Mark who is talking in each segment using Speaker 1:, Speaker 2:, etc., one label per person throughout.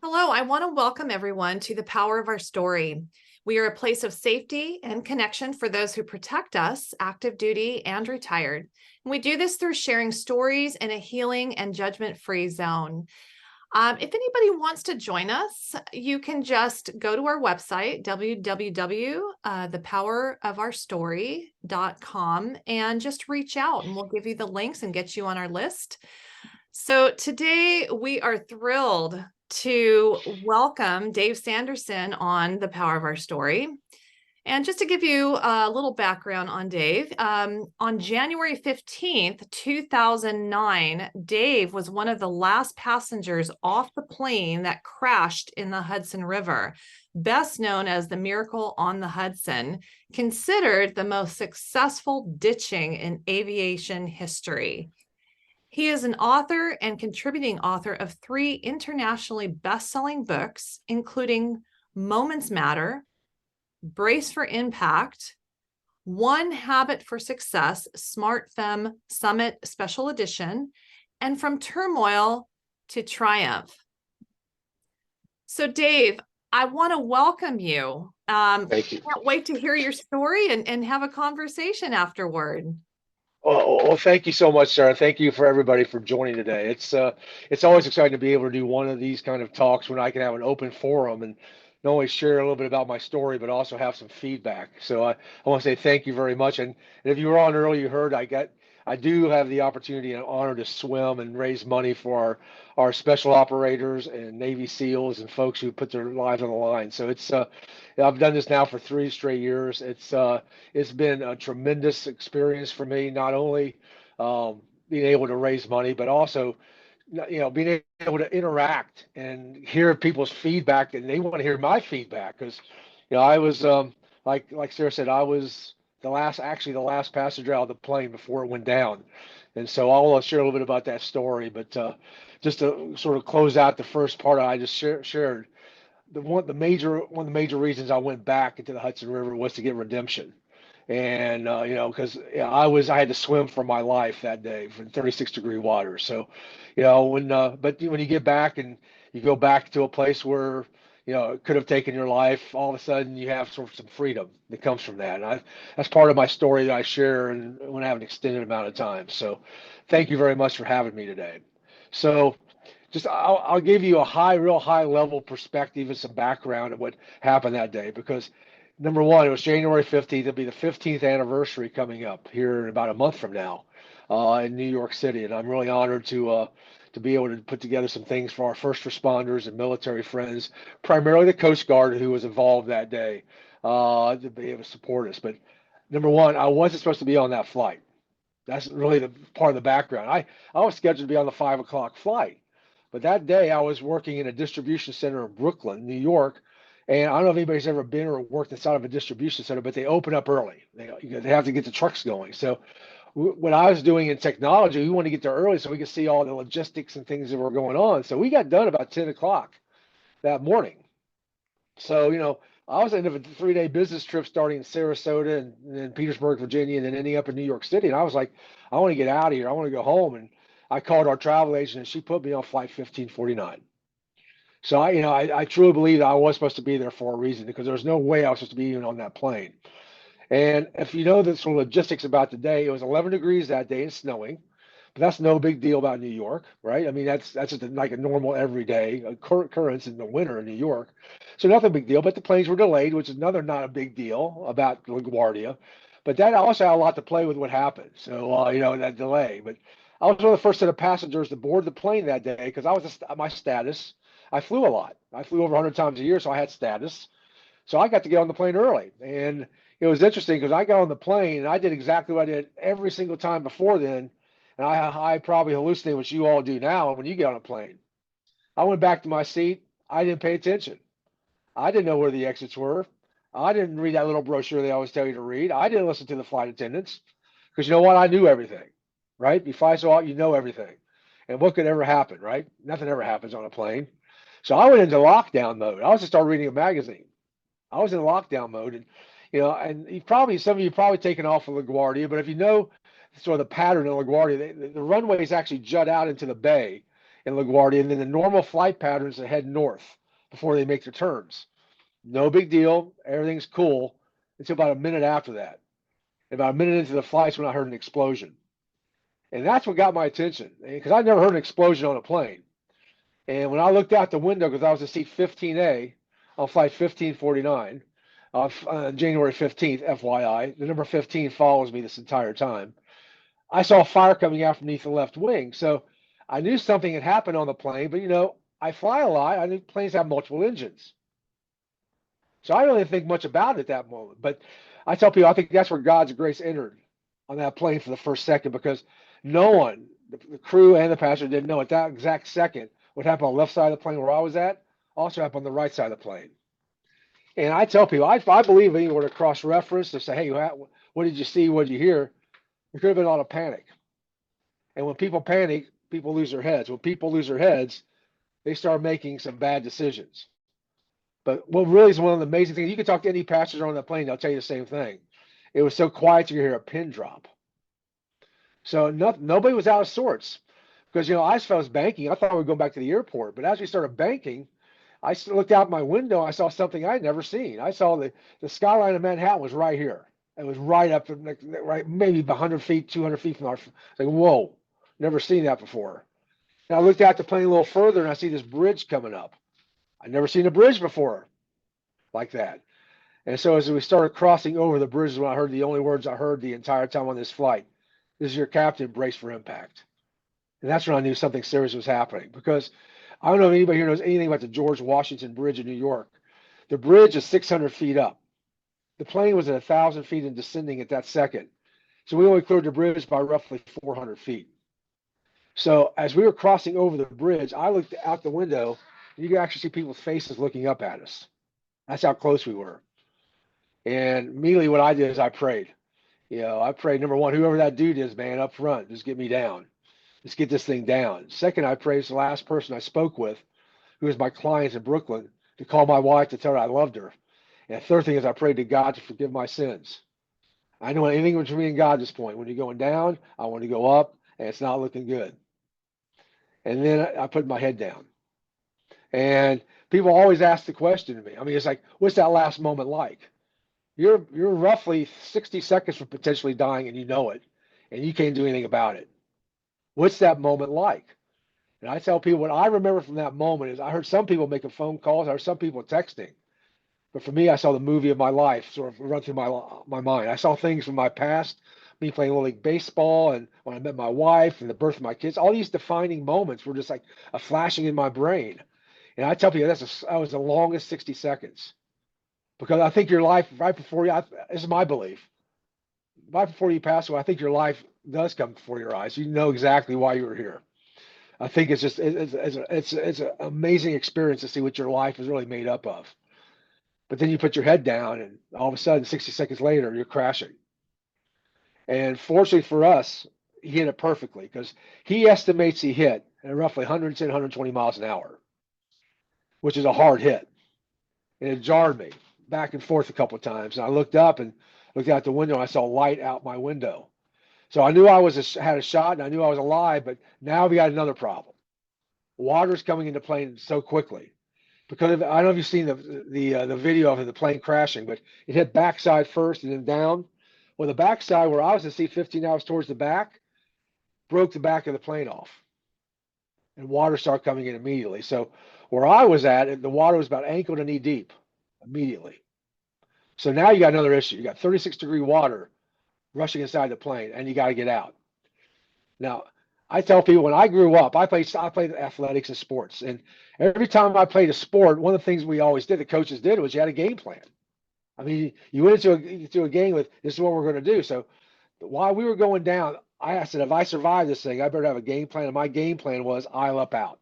Speaker 1: Hello, I want to welcome everyone to the Power of Our Story. We are a place of safety and connection for those who protect us, active duty and retired. And we do this through sharing stories in a healing and judgment-free zone. If anybody wants to join us, you can just go to our website, www.thepowerofourstory.com, and just reach out and we'll give you the links and get you on our list. So today we are thrilled to welcome Dave Sanderson on The Power of Our Story. And just to give you a little background on Dave, on January 15th, 2009, Dave was one of the last passengers off the plane that crashed in the Hudson River, best known as the Miracle on the Hudson, considered the most successful ditching in aviation history. He is an author and contributing author of 3 internationally best-selling books, including Moments Matter, Brace for Impact, One Habit for Success, SmartFem Summit Special Edition, and From Turmoil to Triumph. So Dave, I want to welcome you.
Speaker 2: Thank you.
Speaker 1: Can't wait to hear your story and have a conversation afterward.
Speaker 2: Well, thank you so much, Sarah. Thank you for everybody for joining today. It's always exciting to be able to do one of these kind of talks when I can have an open forum and not only share a little bit about my story, but also have some feedback. So I want to say thank you very much. And if you were on earlier, you heard I do have the opportunity and honor to swim and raise money for our special operators and Navy SEALs and folks who put their lives on the line. So I've done this now for 3 straight years. It's been a tremendous experience for me, not only being able to raise money, but also being able to interact and hear people's feedback, and they want to hear my feedback because I was like Sarah said, I was actually the last passenger out of the plane before it went down, and so I'll share a little bit about that story. But just to sort of close out the first part I just shared, one of the major reasons I went back into the Hudson River was to get redemption. And because I had to swim for my life that day from 36-degree water. So, but when you get back and you go back to a place where it could have taken your life, all of a sudden you have sort of some freedom that comes from that. And that's part of my story that I share and when I have an extended amount of time. So, thank you very much for having me today. So, just I'll give you a real high level perspective and some background of what happened that day because number one, it was January 15th. It'll be the 15th anniversary coming up here in about a month from now in New York City, and I'm really honored to be able to put together some things for our first responders and military friends, primarily the Coast Guard who was involved that day to be able to support us. But number one, I wasn't supposed to be on that flight. That's really the part of the background. I was scheduled to be on the 5 o'clock flight. But that day I was working in a distribution center in Brooklyn, New York. And I don't know if anybody's ever been or worked inside of a distribution center, but they open up early. They have to get the trucks going. So what I was doing in technology, we wanted to get there early so we could see all the logistics and things that were going on. So we got done about 10 o'clock that morning. So, I was in a 3-day business trip starting in Sarasota and then Petersburg, Virginia, and then ending up in New York City. And I was like, I want to get out of here. I want to go home. And I called our travel agent and she put me on flight 1549. So I truly believe that I was supposed to be there for a reason because there was no way I was supposed to be even on that plane. And if you know the sort of logistics about the day, it was 11 degrees that day and snowing, but that's no big deal about New York, right? I mean, that's just like a normal everyday occurrence in the winter in New York. So nothing big deal, but the planes were delayed, which is another not a big deal about LaGuardia. But that also had a lot to play with what happened. So, that delay. But I was one of the first set of passengers to board the plane that day because my status. I flew a lot. I flew over 100 times a year, so I had status. So I got to get on the plane early. And it was interesting because I got on the plane and I did exactly what I did every single time before then. And I probably hallucinate what you all do now when you get on a plane. I went back to my seat. I didn't pay attention. I didn't know where the exits were. I didn't read that little brochure they always tell you to read. I didn't listen to the flight attendants because you know what? I knew everything, right? You fly so out, you know everything. And what could ever happen, right? Nothing ever happens on a plane. So I went into lockdown mode. I was just started reading a magazine. I was in lockdown mode, and some of you probably taken off of LaGuardia, but if you know sort of the pattern of LaGuardia, the runways actually jut out into the bay, in LaGuardia, and then the normal flight patterns that head north before they make their turns. No big deal. Everything's cool until about a minute after that. About a minute into the flights when I heard an explosion. And that's what got my attention because I'd never heard an explosion on a plane. And when I looked out the window, because I was in seat 15A on flight 1549, January 15th, FYI, the number 15 follows me this entire time. I saw fire coming out from beneath the left wing. So I knew something had happened on the plane, but I fly a lot. I knew planes have multiple engines. So I really didn't think much about it at that moment. But I tell people, I think that's where God's grace entered on that plane for the first second, because no one, the crew and the passenger, didn't know at that exact second what happened on the left side of the plane where I was at also happened on the right side of the plane. And I tell people, I believe anywhere to cross-reference to say, hey, what did you see? What did you hear? There could have been a lot of panic. And when people panic, people lose their heads. When people lose their heads, they start making some bad decisions. But what really is one of the amazing things, you can talk to any passenger on that plane, they'll tell you the same thing. It was so quiet you could hear a pin drop. So nobody was out of sorts. Because, I was banking. I thought we were going back to the airport. But as we started banking, I looked out my window. I saw something I'd never seen. I saw the skyline of Manhattan was right here. It was right up, right, maybe 100 feet, 200 feet from our. Like, whoa, never seen that before. And I looked out the plane a little further, and I see this bridge coming up. I'd never seen a bridge before like that. And so as we started crossing over the bridge, when I heard the only words I heard the entire time on this flight, "This is your captain, brace for impact." And that's when I knew something serious was happening, because I don't know if anybody here knows anything about the George Washington Bridge in New York. The bridge is 600 feet up. The plane was at 1,000 feet and descending at that second. So we only cleared the bridge by roughly 400 feet. So as we were crossing over the bridge, I looked out the window and you could actually see people's faces looking up at us. That's how close we were. And immediately what I did is I prayed. I prayed, number one, whoever that dude is, man, up front, just get me down. Let's get this thing down. Second, I prayed the last person I spoke with, who was my client in Brooklyn, to call my wife to tell her I loved her. And the third thing is I prayed to God to forgive my sins. I know anything between me and God at this point. When you're going down, I want to go up, and it's not looking good. And then I put my head down. And people always ask the question to me. I mean, it's like, what's that last moment like? You're roughly 60 seconds from potentially dying, and you know it, and you can't do anything about it. What's that moment like? And I tell people what I remember from that moment is I heard some people making phone calls. I heard some people texting. But for me, I saw the movie of my life sort of run through my mind. I saw things from my past, me playing Little League Baseball, and when I met my wife and the birth of my kids. All these defining moments were just like a flashing in my brain. And I tell people that was the longest 60 seconds. Because I think your life, right before you, this is my belief, right before you pass away, I think your life does come before your eyes. You know exactly why you were here. I think it's just it's an amazing experience to see what your life is really made up of. But then you put your head down, and all of a sudden, 60 seconds later, you're crashing. And fortunately for us, he hit it perfectly, because he estimates he hit at roughly 110, 120 miles an hour, which is a hard hit. And it jarred me back and forth a couple of times. And I looked up and looked out the window, and I saw light out my window. So I knew I had a shot, and I knew I was alive, but now we got another problem. Water's coming into plane so quickly. Because I don't know if you've seen the video of the plane crashing, but it hit backside first and then down. Well, the backside where I was in seat 15, I was towards the back, broke the back of the plane off. And water started coming in immediately. So where I was at, the water was about ankle to knee deep immediately. So now you got another issue. You got 36-degree water rushing inside the plane, and you got to get out. Now, I tell people when I grew up, I played athletics and sports. And every time I played a sport, one of the things we always did, the coaches did, was you had a game plan. I mean, you went into a game with, this is what we're going to do. So while we were going down, I said, if I survive this thing, I better have a game plan. And my game plan was aisle up out.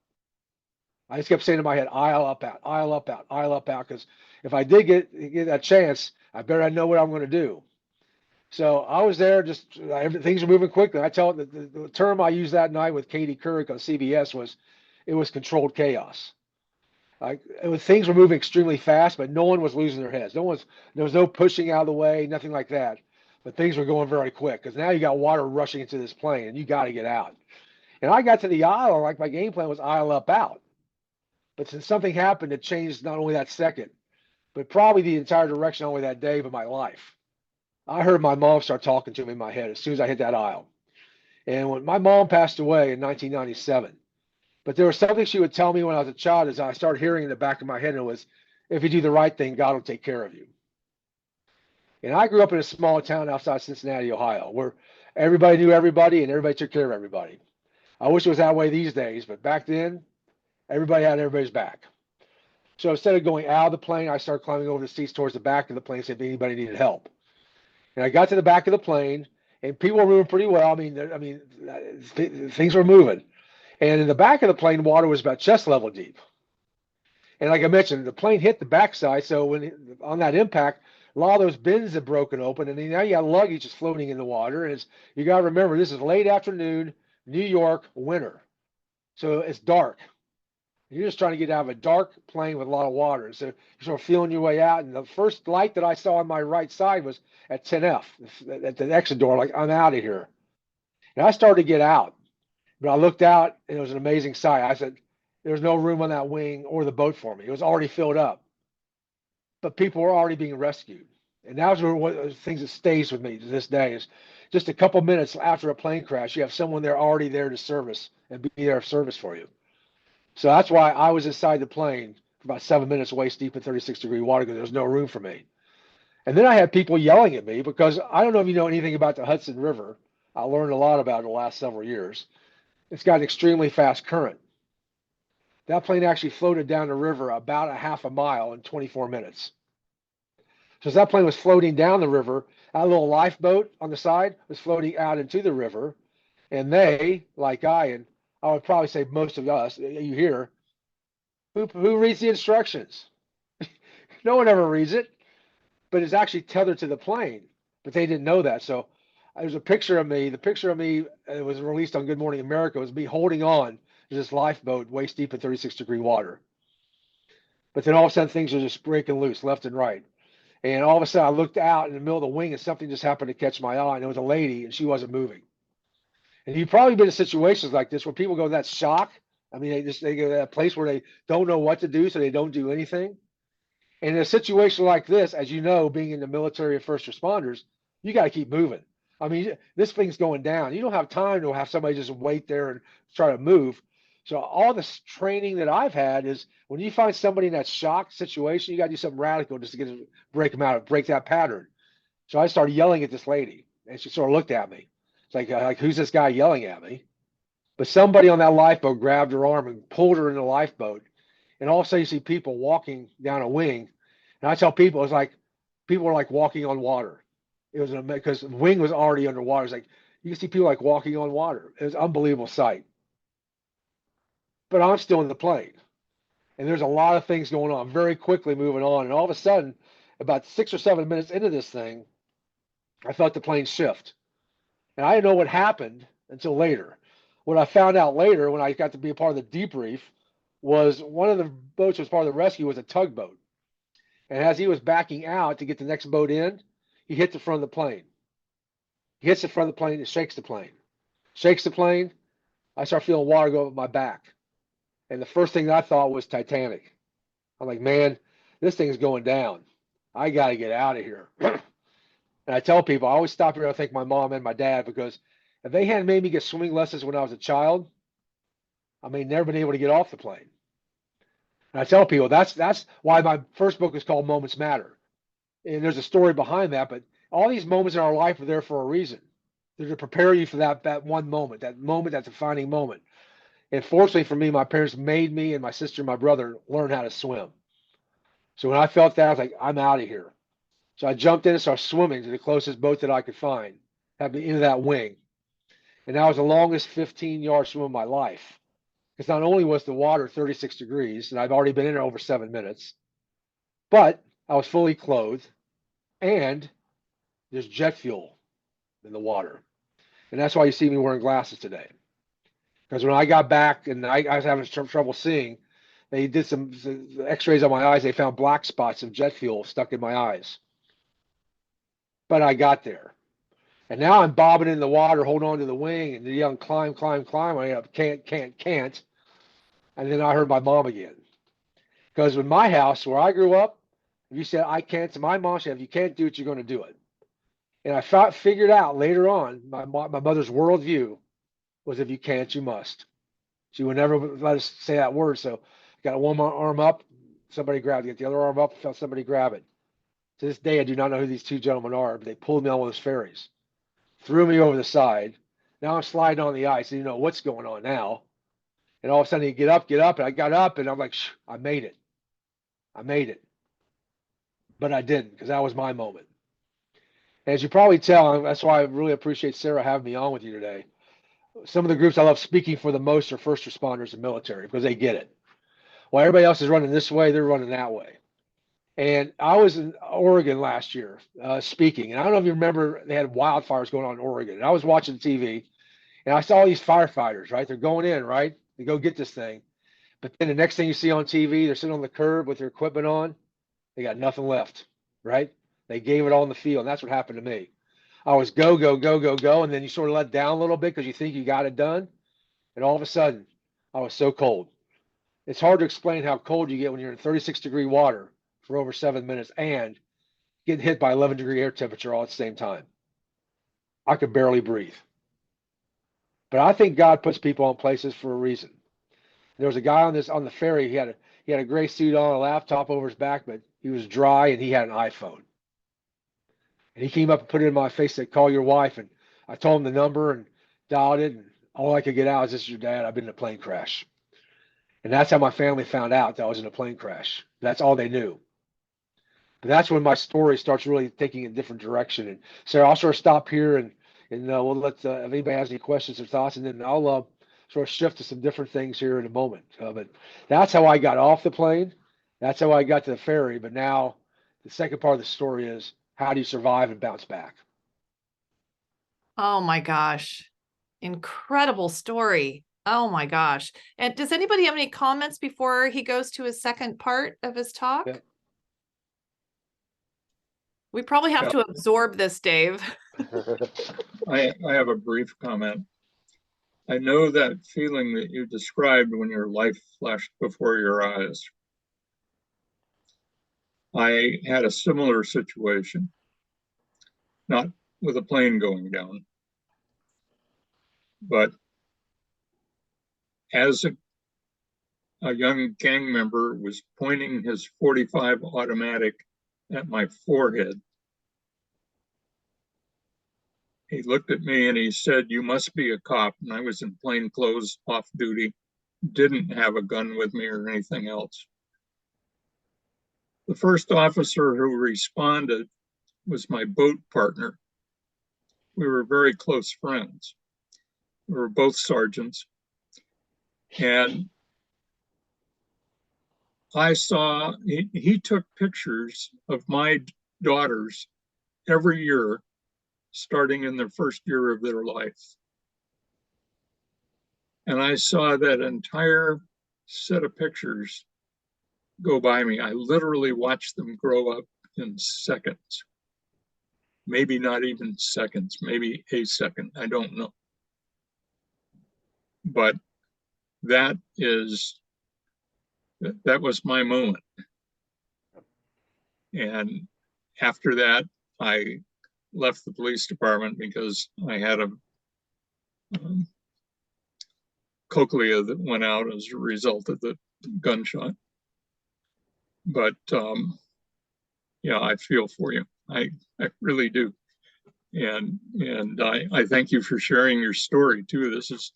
Speaker 2: I just kept saying in my head, aisle up out, aisle up out, aisle up out. Because if I did get that chance, I better know what I'm going to do. So I was there, things were moving quickly. I tell the term I used that night with Katie Couric on CBS it was controlled chaos. Things were moving extremely fast, but no one was losing their heads. There was no pushing out of the way, nothing like that. But things were going very quick, because now you got water rushing into this plane, and you got to get out. And I got to the aisle, like my game plan was aisle up out. But since something happened that changed not only that second, but probably the entire direction not only that day, but my life. I heard my mom start talking to me in my head as soon as I hit that aisle. And when my mom passed away in 1997, but there was something she would tell me when I was a child as I started hearing in the back of my head, and it was, if you do the right thing, God will take care of you. And I grew up in a small town outside Cincinnati, Ohio, where everybody knew everybody and everybody took care of everybody. I wish it was that way these days, but back then, everybody had everybody's back. So instead of going out of the plane, I started climbing over the seats towards the back of the plane, see if anybody needed help. And I got to the back of the plane, and people were moving pretty well. Things were moving. And in the back of the plane, water was about chest level deep. And like I mentioned, the plane hit the backside, so when on that impact, a lot of those bins had broken open, and then now you got luggage just floating in the water. And you got to remember, this is late afternoon, New York, winter, so it's dark. You're just trying to get out of a dark plane with a lot of water. So you're sort of feeling your way out. And the first light that I saw on my right side was at 10F, at the exit door, like, I'm out of here. And I started to get out. But I looked out, and it was an amazing sight. I said, there was no room on that wing or the boat for me. It was already filled up. But people were already being rescued. And that was one of the things that stays with me to this day is just a couple minutes after a plane crash, you have someone there already there to service and be there of service for you. So that's why I was inside the plane for about 7 minutes, waist deep in 36-degree water because there was no room for me. And then I had people yelling at me because I don't know if you know anything about the Hudson River. I learned a lot about it in the last several years. It's got an extremely fast current. That plane actually floated down the river about a half a mile in 24 minutes. So as that plane was floating down the river, that little lifeboat on the side was floating out into the river. And they, like and I would probably say most of us, you hear, who reads the instructions? No one ever reads it, but it's actually tethered to the plane. But they didn't know that. So there's a picture of me. The picture of me was released on Good Morning America. Was me holding on to this lifeboat waist deep in 36-degree water. But then all of a sudden things are just breaking loose left and right. And all of a sudden I looked out in the middle of the wing and something just happened to catch my eye. And it was a lady and she wasn't moving. And you've probably been in situations like this where people go, that's shock. I mean, they go to that place where they don't know what to do, so they don't do anything. And in a situation like this, as you know, being in the military and first responders, you got to keep moving. I mean, this thing's going down. You don't have time to have somebody just wait there and try to move. So all this training that I've had is when you find somebody in that shock situation, you got to do something radical just to break them out, break that pattern. So I started yelling at this lady, and she sort of looked at me. It's like who's this guy yelling at me? But somebody on that lifeboat grabbed her arm and pulled her in the lifeboat. And all of a sudden you see people walking down a wing. And I tell people, it's like people are like walking on water. It was because the wing was already underwater. It's like you can see people like walking on water. It was an unbelievable sight. But I'm still in the plane. And there's a lot of things going on, very quickly moving on. And all of a sudden, about 6 or 7 minutes into this thing, I felt the plane shift. And I didn't know what happened until later. What I found out later when I got to be a part of the debrief was one of the boats that was part of the rescue was a tugboat. And as he was backing out to get the next boat in, he hit the front of the plane. He hits the front of the plane, it shakes the plane. Shakes the plane, I start feeling water go up my back. And the first thing I thought was Titanic. I'm like, man, this thing's going down. I got to get out of here. And I tell people, I always stop here and thank my mom and my dad because if they hadn't made me get swimming lessons when I was a child, I may never been able to get off the plane. And I tell people that's why my first book is called Moments Matter. And there's a story behind that, but all these moments in our life are there for a reason. They're to prepare you for that one moment, that defining moment. And fortunately for me, my parents made me and my sister and my brother learn how to swim. So when I felt that, I was like, I'm out of here. So I jumped in and started swimming to the closest boat that I could find, had me into that wing. And that was the longest 15-yard swim of my life. Because not only was the water 36 degrees, and I've already been in there over 7 minutes, but I was fully clothed, and there's jet fuel in the water. And that's why you see me wearing glasses today. Because when I got back and I was having trouble seeing, they did some x-rays on my eyes. They found black spots of jet fuel stuck in my eyes. But I got there. And now I'm bobbing in the water, holding on to the wing, and yelling, climb, climb, climb. I up, can't. And then I heard my mom again. Because in my house, where I grew up, if you said I can't, to my mom said, if you can't do it, you're going to do it. And I figured out later on, my mother's worldview was if you can't, you must. She would never let us say that word. So I got one arm up, somebody grabbed it. Get the other arm up, felt somebody grab it. To this day, I do not know who these two gentlemen are, but they pulled me on one of those ferries, threw me over the side. Now I'm sliding on the ice. And you know what's going on now. And all of a sudden, you get up. And I got up, and I'm like, I made it. I made it. But I didn't, because that was my moment. And as you probably tell, that's why I really appreciate Sara having me on with you today. Some of the groups I love speaking for the most are first responders and military because they get it. While everybody else is running this way, they're running that way. And I was in Oregon last year speaking, and I don't know if you remember, they had wildfires going on in Oregon. And I was watching TV, and I saw these firefighters, right? They're going in, right? They go get this thing. But then the next thing you see on TV, they're sitting on the curb with their equipment on. They got nothing left, right? They gave it all in the field, and that's what happened to me. I was go, go, go, go, go, and then you sort of let down a little bit because you think you got it done. And all of a sudden, I was so cold. It's hard to explain how cold you get when you're in 36-degree water for over 7 minutes and getting hit by 11-degree air temperature all at the same time. I could barely breathe. But I think God puts people on places for a reason. There was a guy on the ferry. He had a gray suit on, a laptop over his back, but he was dry and he had an iPhone. And he came up and put it in my face, said, "Call your wife." And I told him the number and dialed it. And all I could get out is, "This is your dad. I've been in a plane crash." And that's how my family found out that I was in a plane crash. That's all they knew. But that's when my story starts really taking a different direction. And so I'll sort of stop here and we'll let if anybody has any questions or thoughts, and then I'll sort of shift to some different things here in a moment. But that's how I got off the plane. That's how I got to the ferry. But now the second part of the story is, how do you survive and bounce back?
Speaker 1: Oh my gosh. Incredible story. Oh my gosh. And does anybody have any comments before he goes to his second part of his talk?
Speaker 2: Yeah.
Speaker 1: We probably have
Speaker 3: Yeah.
Speaker 1: to absorb this, Dave.
Speaker 3: I have a brief comment. I know that feeling that you described when your life flashed before your eyes. I had a similar situation, not with a plane going down, but as a young gang member was pointing his .45 automatic at my forehead. He looked at me and he said, "You must be a cop." And I was in plain clothes, off duty, didn't have a gun with me or anything else. The first officer who responded was my boat partner. We were very close friends. We were both sergeants. And I saw, he took pictures of my daughters every year, starting in the first year of their life. And I saw that entire set of pictures go by me. I literally watched them grow up in seconds. Maybe not even seconds, maybe a second, I don't know. But that was my moment. And after that, I left the police department because I had a cochlea that went out as a result of the gunshot. But yeah, I feel for you. I really do. And I thank you for sharing your story too. This is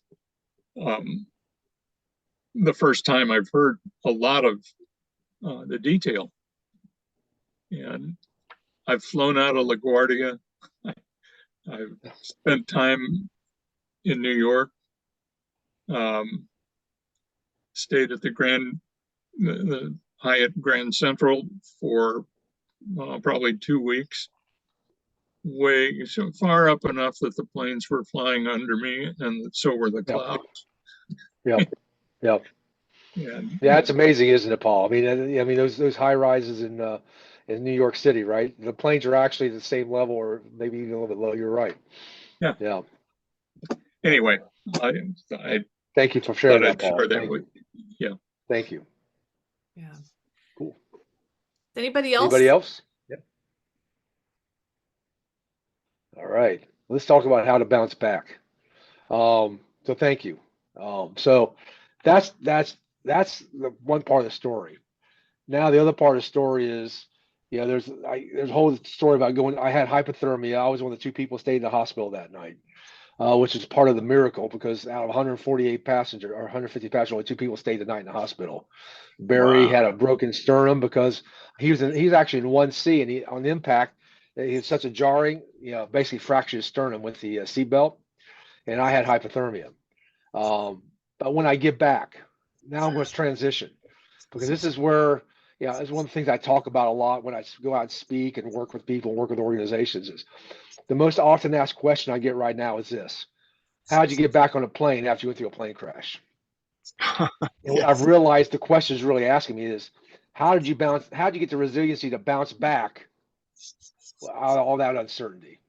Speaker 3: the first time I've heard a lot of the detail. And I've flown out of LaGuardia. I've spent time in New York, stayed at the Hyatt Grand Central for probably 2 weeks, way so far up enough that the planes were flying under me, and so were the clouds.
Speaker 2: Yep. Yep.
Speaker 3: And
Speaker 2: Yeah, it's amazing, isn't it, Paul? I mean, those high rises in in New York City, right? The planes are actually the same level or maybe even a little bit low. You're right.
Speaker 3: Yeah.
Speaker 2: Yeah.
Speaker 3: Anyway, I
Speaker 2: Thank you for sharing
Speaker 3: thought
Speaker 2: that,
Speaker 3: I'd
Speaker 2: Paul.
Speaker 3: share that
Speaker 2: Thank
Speaker 3: with
Speaker 2: you.
Speaker 3: you. Yeah.
Speaker 2: Thank you.
Speaker 1: Yeah.
Speaker 2: Cool.
Speaker 1: Anybody else?
Speaker 2: Anybody else? Yep. All right. Let's talk about how to bounce back. So thank you. So that's the one part of the story. Now the other part of the story is, there's a whole story about going. I had hypothermia. I was one of the two people stayed in the hospital that night, which is part of the miracle because out of 148 passengers or 150 passengers, only two people stayed the night in the hospital. Barry
Speaker 3: Wow.
Speaker 2: had a broken sternum because he's actually in 1C, and on impact he had such a jarring, basically fractured his sternum with the seatbelt, and I had hypothermia. But when I get back, now I'm going to transition because this is where, it's one of the things I talk about a lot when I go out and speak and work with people, work with organizations. Is the most often asked question I get right now is this: how'd you get back on a plane after you went through a plane crash? And what I've
Speaker 3: Yes.
Speaker 2: realized the question is really asking me is, how did you get the resiliency to bounce back out of all that uncertainty?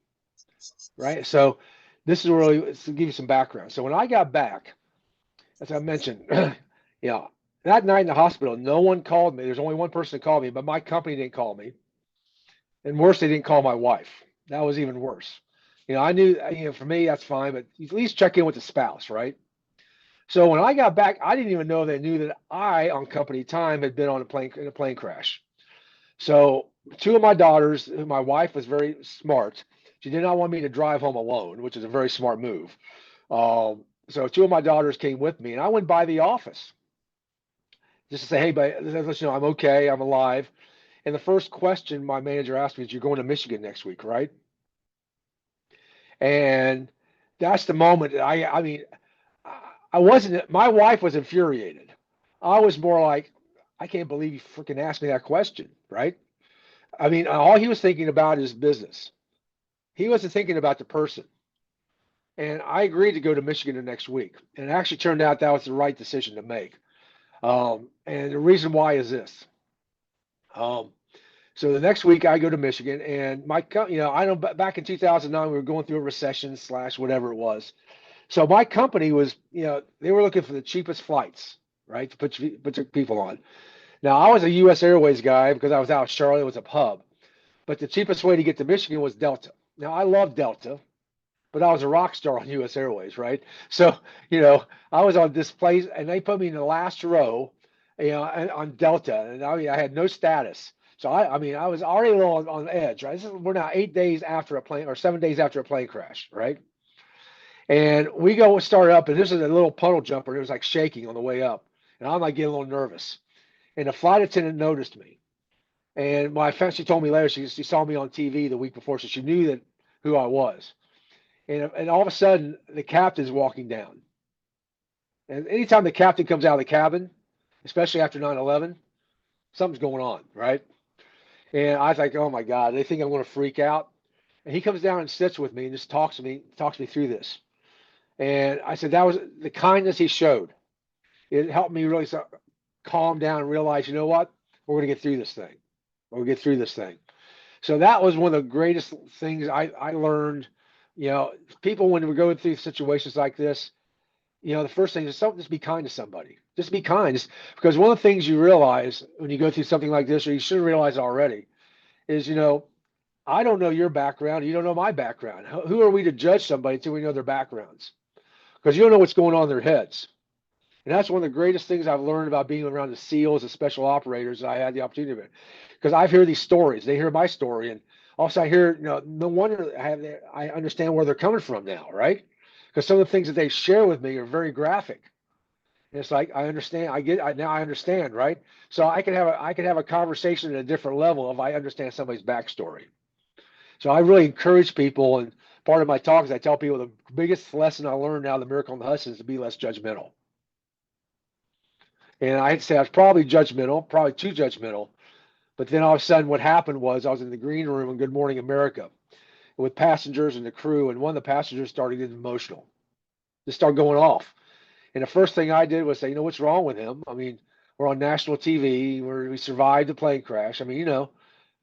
Speaker 2: Right. So this is really to give you some background. So when I got back, as I mentioned, that night in the hospital, no one called me. There's only one person that called me, but my company didn't call me. And worse, they didn't call my wife. That was even worse. I knew, for me, that's fine, but at least check in with the spouse, right? So when I got back, I didn't even know they knew that I, on company time, had been on in a plane crash. So two of my daughters, my wife was very smart. She did not want me to drive home alone, which is a very smart move. So two of my daughters came with me, and I went by the office just to say, hey, but let you know I'm okay, I'm alive. And the first question my manager asked me is, "You're going to Michigan next week, right?" And that's the moment that I mean, I wasn't. My wife was infuriated. I was more like, I can't believe you freaking asked me that question, right? I mean, all he was thinking about is business. He wasn't thinking about the person. And I agreed to go to Michigan the next week. And it actually turned out that was the right decision to make. And the reason why is this. Um, so the next week I go to Michigan, and I know back in 2009 we were going through a recession slash whatever it was. So my company was, they were looking for the cheapest flights, right, to put people on. Now I was a U.S. Airways guy because I was out of Charlotte, it was a hub. But the cheapest way to get to Michigan was Delta. Now I love Delta, but I was a rock star on U.S. Airways, right? So, I was on this place, and they put me in the last row, on Delta, and I had no status. So I was already a little on edge, right? We're now 8 days after a plane, or 7 days after a plane crash, right? And we go start up, and this is a little puddle jumper. It was like shaking on the way up, and I'm like getting a little nervous. And the flight attendant noticed me, and my friend, she told me later she saw me on TV the week before, so she knew that who I was. And all of a sudden, the captain's walking down. And anytime the captain comes out of the cabin, especially after 9/11, something's going on, right? And I was like, oh my God, they think I'm going to freak out. And he comes down and sits with me and just talks me through this. And I said, that was the kindness he showed. It helped me really calm down and realize, you know what? We're going to get through this thing. We'll get through this thing. So that was one of the greatest things I learned. People, when we're going through situations like this, the first thing is just be kind to somebody. Just be kind. Because one of the things you realize when you go through something like this, or you should realize already, is, I don't know your background. You don't know my background. Who are we to judge somebody until we know their backgrounds? Because you don't know what's going on in their heads. And that's one of the greatest things I've learned about being around the SEALs and special operators that I had the opportunity to. Because I've heard these stories. They hear my story. And also I hear, no wonder I understand where they're coming from now, right? Because some of the things that they share with me are very graphic. And it's like, I understand, now I understand, right? So I can have a conversation at a different level if I understand somebody's backstory. So I really encourage people, and part of my talk is I tell people the biggest lesson I learned now, the miracle in the Hudson, is to be less judgmental. And I'd say I was probably judgmental, probably too judgmental. But then all of a sudden, what happened was I was in the green room in Good Morning America with passengers and the crew, and one of the passengers started getting emotional, just started going off. And the first thing I did was say, what's wrong with him? I mean, we're on national TV, we survived the plane crash. I mean,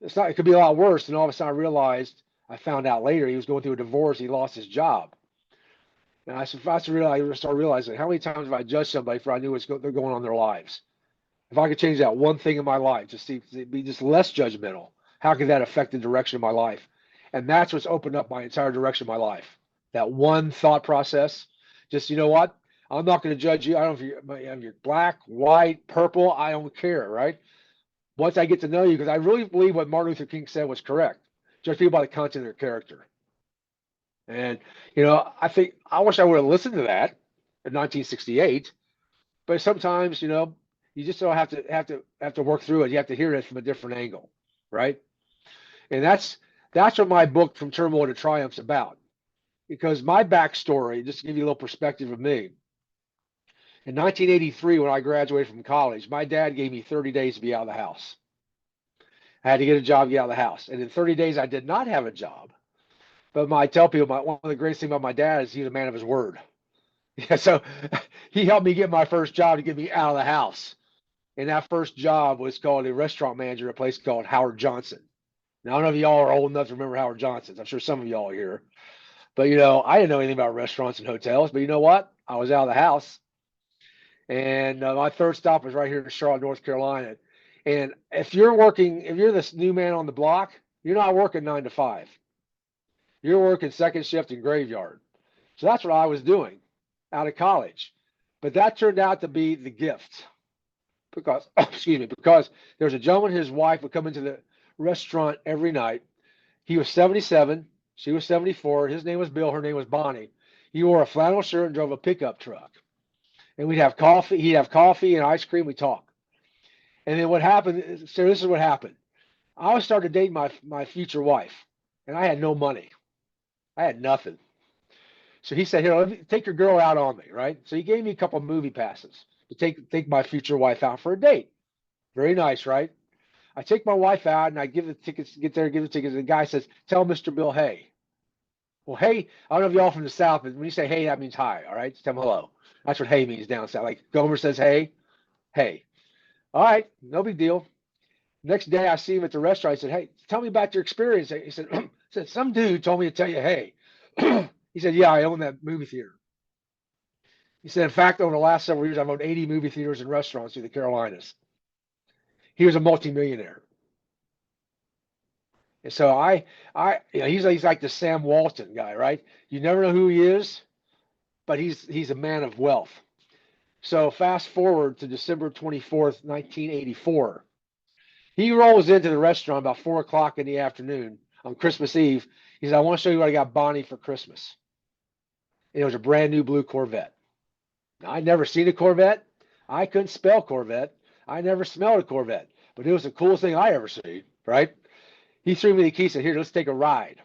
Speaker 2: It's not, it could be a lot worse. And all of a sudden I found out later he was going through a divorce. He lost his job. And I started realizing how many times have I judged somebody for I knew they're going on in their lives. If I could change that one thing in my life, to be just less judgmental, how could that affect the direction of my life? And that's what's opened up my entire direction of my life. That one thought process. Just, you know what? I'm not going to judge you. I don't know if you're black, white, purple. I don't care, right? Once I get to know you, because I really believe what Martin Luther King said was correct. Judge people by the content of their character. And, I wish I would have listened to that in 1968. But sometimes, you just don't have to work through it. You have to hear it from a different angle, right? And that's what my book From Turmoil to Triumph's about. Because my backstory, just to give you a little perspective of me, in 1983, when I graduated from college, my dad gave me 30 days to be out of the house. I had to get a job, get out of the house. And in 30 days, I did not have a job. But I tell people, one of the greatest things about my dad is he's a man of his word. Yeah, so he helped me get my first job to get me out of the house. And that first job was called a restaurant manager at a place called Howard Johnson. Now, I don't know if y'all are old enough to remember Howard Johnson's. I'm sure some of y'all are here. But, I didn't know anything about restaurants and hotels. But you know what? I was out of the house. And my third stop was right here in Charlotte, North Carolina. And if you're this new man on the block, you're not working 9 to 5. You're working second shift and graveyard. So that's what I was doing out of college. But that turned out to be the gift. Because there was a gentleman, his wife would come into the restaurant every night. He was 77. She was 74. His name was Bill. Her name was Bonnie. He wore a flannel shirt and drove a pickup truck. And we'd have coffee. He'd have coffee and ice cream. We'd talk. And then what happened, so this is what happened. I started dating my future wife, and I had no money. I had nothing. So he said, here, let me take your girl out on me, right? So he gave me a couple of movie passes to take my future wife out for a date. Very nice, right? I take my wife out and I give the tickets, give the tickets. And the guy says, tell Mr. Bill, hey. Well, hey, I don't know if y'all from the South, but when you say hey, that means hi, all right? Just tell them hello. That's what hey means down south. Like Gomer says hey, hey. All right, no big deal. Next day I see him at the restaurant. I said, hey, tell me about your experience. He said, some dude told me to tell you hey. He said, yeah, I own that movie theater. He said, in fact, over the last several years, I've owned 80 movie theaters and restaurants through the Carolinas. He was a multimillionaire. And so he's like the Sam Walton guy, right? You never know who he is, but he's a man of wealth. So fast forward to December 24th, 1984. He rolls into the restaurant about 4 o'clock in the afternoon on Christmas Eve. He said, I want to show you what I got Bonnie for Christmas. And it was a brand new blue Corvette. Now, I'd never seen a Corvette. I couldn't spell Corvette. I never smelled a Corvette. But it was the coolest thing I ever seen, right? He threw me the key, said, here, let's take a ride.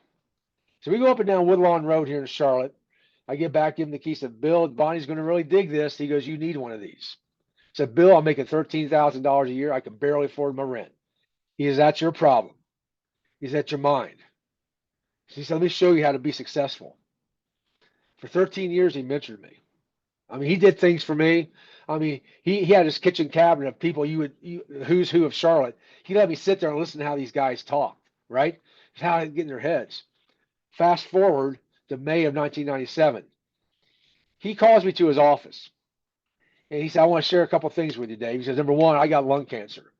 Speaker 2: So we go up and down Woodlawn Road here in Charlotte. I get back, give him the key, said, Bill, Bonnie's going to really dig this. He goes, you need one of these. I said, Bill, I'm making $13,000 a year. I can barely afford my rent. He says, that's your problem. He says, that's your mind. He said, let me show you how to be successful. For 13 years, he mentored me. I mean, he did things for me. I mean, he had his kitchen cabinet of people who's who of Charlotte. He let me sit there and listen to how these guys talked, right? How to get in their heads. Fast forward to May of 1997. He calls me to his office. And he said, I want to share a couple things with you, Dave. He says, number one, I got lung cancer.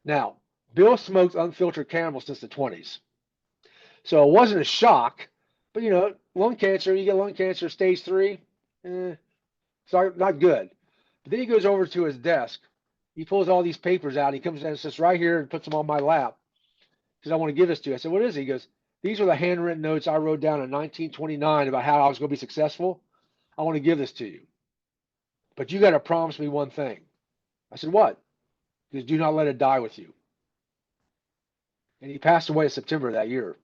Speaker 2: Now, Bill smoked unfiltered Camel since the 20s. So it wasn't a shock. But, lung cancer, you get lung cancer stage 3, it's not good. But then he goes over to his desk. He pulls all these papers out. He comes and sits right here and puts them on my lap. He says, I want to give this to you. I said, what is it? He goes, these are the handwritten notes I wrote down in 1929 about how I was going to be successful. I want to give this to you. But you got to promise me one thing. I said, what? He goes, do not let it die with you. And he passed away in September of that year.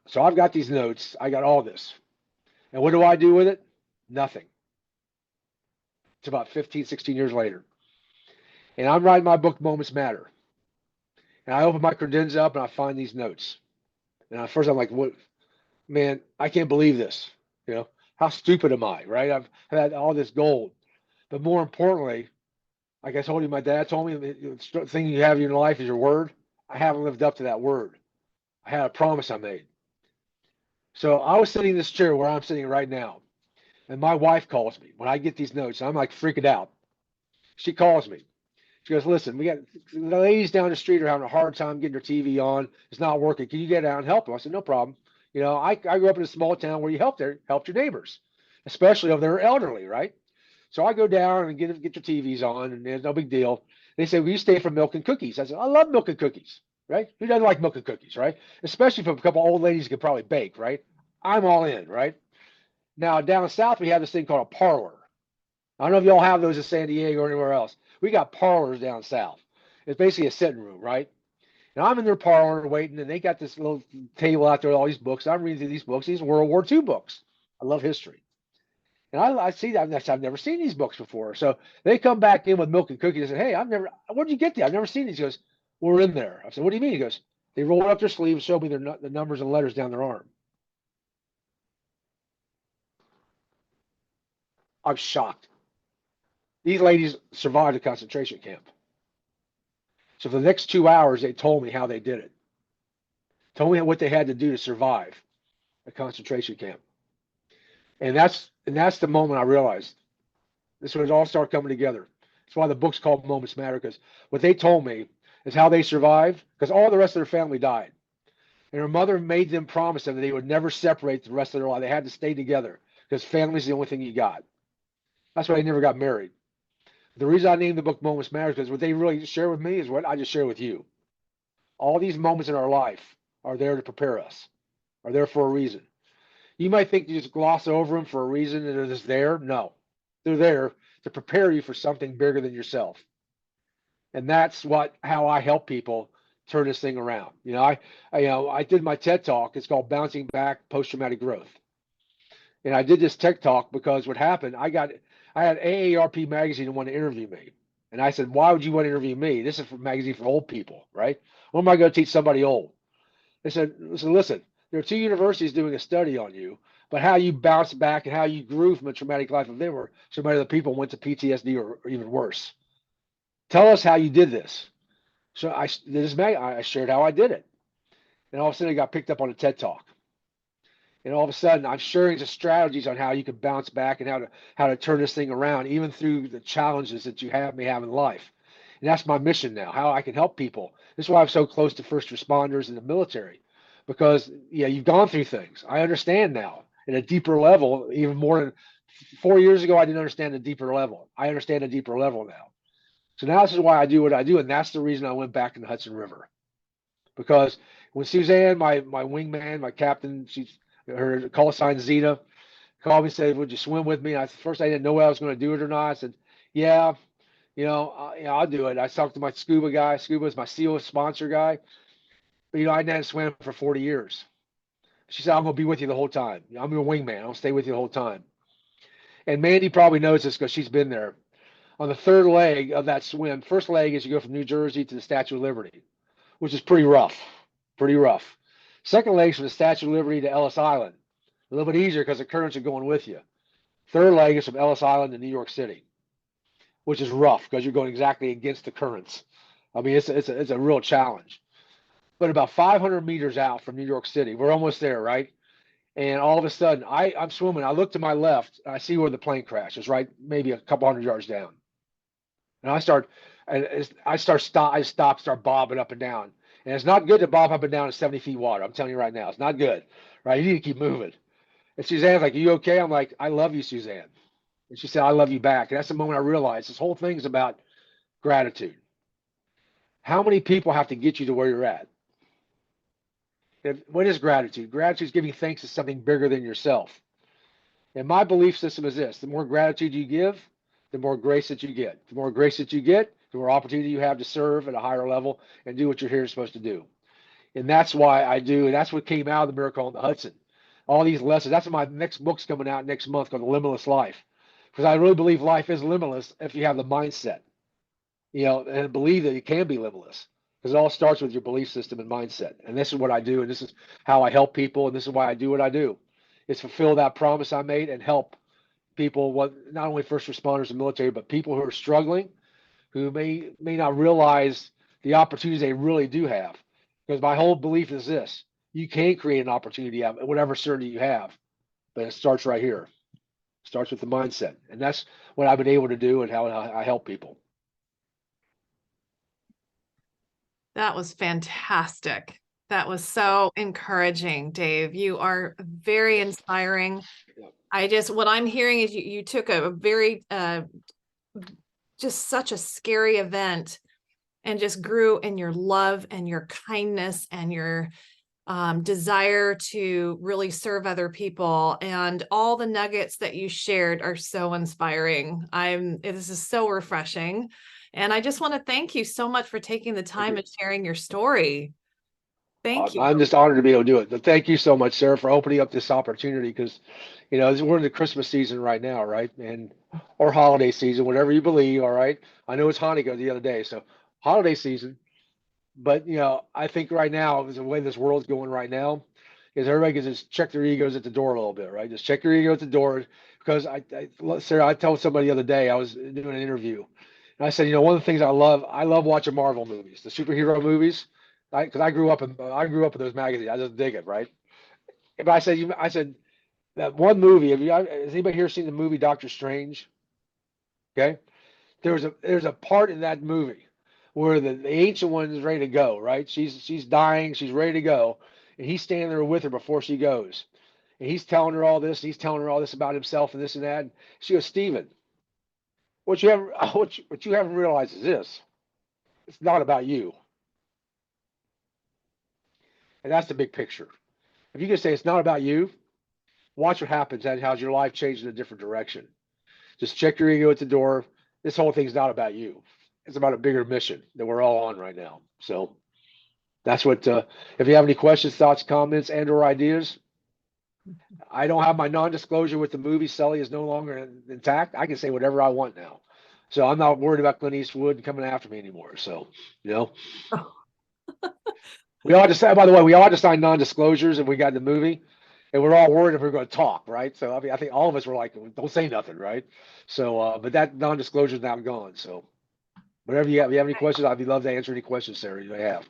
Speaker 2: So I've got these notes. I got all this. And what do I do with it? Nothing. It's about 15, 16 years later. And I'm writing my book, Moments Matter. And I open my credenza up and I find these notes. And at first I'm like, what? Man, I can't believe this. How stupid am I, right? I've had all this gold. But more importantly, like I told you, my dad told me, the thing you have in your life is your word. I haven't lived up to that word. I had a promise I made. So I was sitting in this chair where I'm sitting right now, and my wife calls me when I get these notes. I'm like freaking out. She calls me. She goes, listen, we got the ladies down the street are having a hard time getting their TV on. It's not working. Can you get out and help them? I said, no problem. I grew up in a small town where you helped your neighbors, especially if they're elderly, right? So I go down and get your TVs on, and there's no big deal. They say, will you stay for milk and cookies? I said, I love milk and cookies, right? Who doesn't like milk and cookies, right? Especially for a couple old ladies who could probably bake, right? I'm all in, right? Now, down south, we have this thing called a parlor. I don't know if y'all have those in San Diego or anywhere else. We got parlors down south. It's basically a sitting room, right? And I'm in their parlor waiting, and they got this little table out there with all these books. I'm reading through these books. These World War II books. I love history. And I see that. I've never seen these books before. So they come back in with milk and cookies and say, hey, where'd you get these? I've never seen these. He goes, we're in there. I said, what do you mean? He goes, they rolled up their sleeve and showed me the numbers and letters down their arm. I'm shocked. These ladies survived a concentration camp. So for the next 2 hours, they told me how they did it. Told me what they had to do to survive a concentration camp. And that's the moment I realized this would all start coming together. That's why the book's called Moments Matter, because what they told me is how they survived, because all the rest of their family died. And her mother made them promise them that they would never separate the rest of their life. They had to stay together because family's the only thing you got. That's why they never got married. The reason I named the book Moments Matter is because what they really share with me is what I just share with you. All these moments in our life are there to prepare us, are there for a reason. You might think you just gloss over them for a reason and they're just there. No, they're there to prepare you for something bigger than yourself. And that's how I help people turn this thing around. I did my TED Talk. It's called Bouncing Back Post-Traumatic Growth. And I did this TED Talk because what happened, I had AARP magazine that wanted to interview me. And I said, why would you want to interview me? This is a magazine for old people, right? What am I going to teach somebody old? They said, listen, there are 2 universities doing a study on you, but how you bounced back and how you grew from a traumatic life of liver. So many other people went to PTSD or even worse. Tell us how you did this. So I shared how I did it. And all of a sudden it got picked up on a TED Talk. And all of a sudden, I'm sharing the strategies on how you can bounce back and how to turn this thing around, even through the challenges that you may have in life. And that's my mission now, how I can help people. This is why I'm so close to first responders and the military, because you've gone through things. I understand now at a deeper level, even more than 4 years ago. I didn't understand the deeper level. I understand a deeper level now. So now this is why I do what I do, and that's the reason I went back in the Hudson River. Because when Suzanne, my wingman, my captain, her call sign Zeta, called me and said, would you swim with me? First I didn't know whether I was going to do it or not. I said, yeah, I'll do it. I talked to my scuba guy. Scuba is my SEAL sponsor guy. But, I hadn't swam for 40 years. She said, I'm going to be with you the whole time. I'm your wingman. I'll stay with you the whole time. And Mandy probably knows this because she's been there. On the third leg of that swim, first leg is you go from New Jersey to the Statue of Liberty, which is pretty rough. Second leg is from the Statue of Liberty to Ellis Island. A little bit easier because the currents are going with you. Third leg is from Ellis Island to New York City, which is rough because you're going exactly against the currents. I mean, it's a real challenge. But about 500 meters out from New York City, we're almost there, right? And all of a sudden, I'm swimming. I look to my left. I see where the plane crashes, right? Maybe a couple hundred yards down. And I start bobbing up and down. And it's not good to bob up and down in 70 feet water. I'm telling you right now, it's not good, right? You need to keep moving. And Suzanne's like, are you okay? I'm like, I love you, Suzanne. And she said, I love you back. And that's the moment I realized this whole thing is about gratitude. How many people have to get you to where you're at? What is gratitude? Gratitude is giving thanks to something bigger than yourself. And my belief system is this: the more gratitude you give, the more grace that you get. The more grace that you get, the more opportunity you have to serve at a higher level and do what you're here supposed to do. And that's why I do. And that's what came out of the Miracle on the Hudson. All these lessons. That's why my next book's coming out next month called The Limitless Life. Because I really believe life is limitless if you have the mindset, and believe that it can be limitless. Because it all starts with your belief system and mindset. And this is what I do. And this is how I help people. And this is why I do what I do. Is fulfill that promise I made and help people, not only first responders and military, but people who are struggling, who may not realize the opportunities they really do have. Because my whole belief is this: you can create an opportunity out of whatever certainty you have, but it starts right here. It starts with the mindset, and that's what I've been able to do and how I help people.
Speaker 1: That was fantastic. That was so encouraging, Dave. You are very inspiring. What I'm hearing is you took a very, just such a scary event and just grew in your love and your kindness and your desire to really serve other people. And all the nuggets that you shared are so inspiring. This is so refreshing. And I just want to thank you so much for taking the time and sharing your story. Thank you.
Speaker 2: I'm just honored to be able to do it. But thank you so much, Sarah, for opening up this opportunity, because, we're in the Christmas season right now, right? And or holiday season, whatever you believe. All right. I know it's Hanukkah the other day, so holiday season. But I think right now, the way this world's going right now, is everybody can just check their egos at the door a little bit, right? Just check your ego at the door, because Sarah, I told somebody the other day, I was doing an interview, and I said, one of the things I love watching Marvel movies, the superhero movies, because I grew up in those magazines. I just dig it, right? But I said that one movie. Has anybody here seen the movie Doctor Strange? Okay, there's a part in that movie where the ancient one is ready to go, right? She's dying, she's ready to go, and he's standing there with her before she goes, and he's telling her all this. He's telling her all this about himself and this and that. And she goes, Stephen, what you haven't what you haven't realized is this: it's not about you, and that's the big picture. If you can say it's not about you, watch what happens and how's your life changed in a different direction. Just check your ego at the door. This whole thing's not about you. It's about a bigger mission that we're all on right now. So that's what, if you have any questions, thoughts, comments, and or ideas, I don't have my non-disclosure with the movie. Sully is no longer intact. I can say whatever I want now. So I'm not worried about Clint Eastwood coming after me anymore. So, we all decide, by the way, we all had to sign non-disclosures if we got in the movie, and we're all worried if we're going to talk, right? So, I mean, I think all of us were like, don't say nothing, right? So, but that non-disclosure is now gone. So whatever you have, if you have any questions, I'd be love to answer any questions, Sarah, you may have.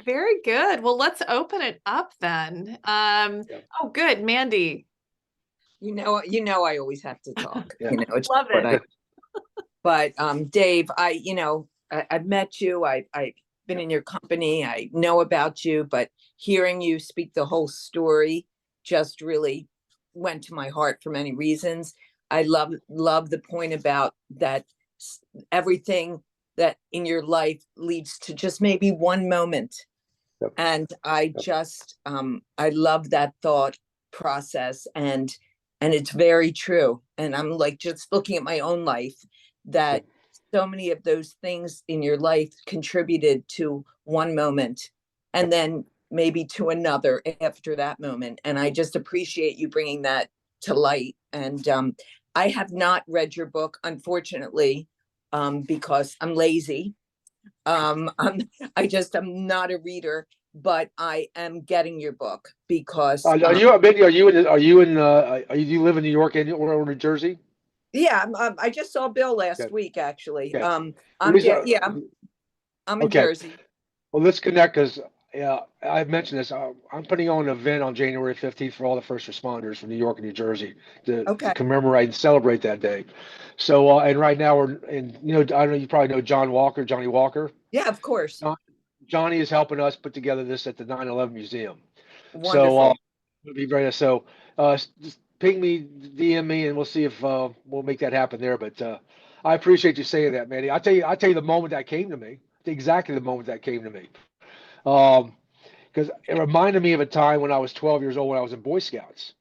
Speaker 1: Very good. Well, let's open it up then.
Speaker 2: Yeah.
Speaker 1: Oh, good. Mandy.
Speaker 4: I always have to talk.
Speaker 2: Yeah.
Speaker 4: It's
Speaker 1: Love
Speaker 4: what
Speaker 1: it.
Speaker 4: but Dave, I've met you. I've been in your company. I know about you, but hearing you speak the whole story just really went to my heart for many reasons. I love the point about that everything that in your life leads to just maybe one moment.
Speaker 2: Yep.
Speaker 4: And I just I love that thought process, and it's very true. And I'm like just looking at my own life, that so many of those things in your life contributed to one moment and then maybe to another after that moment. And I just appreciate you bringing that to light. And I have not read your book, unfortunately, because I'm lazy. I'm not a reader, but I am getting your book because
Speaker 2: Are you you live in New York or New Jersey?
Speaker 4: yeah, I just saw Bill last week, actually.
Speaker 2: Okay.
Speaker 4: I'm in
Speaker 2: Okay.
Speaker 4: Jersey.
Speaker 2: Well, let's connect, because I've mentioned this. I'm putting on an event on January 15th for all the first responders from New York and New Jersey to commemorate and celebrate that day. So, and right now we're in, I don't know, you probably know Johnny Walker.
Speaker 4: Yeah, of course.
Speaker 2: Johnny is helping us put together this at the 9/11 Museum.
Speaker 4: Wonderful.
Speaker 2: So, it'll be very nice. So, just ping me, DM me, and we'll see if we'll make that happen there. But I appreciate you saying that, Manny. I tell you the moment that came to me, exactly the moment that came to me. Because it reminded me of a time when I was 12 years old, when I was in Boy Scouts,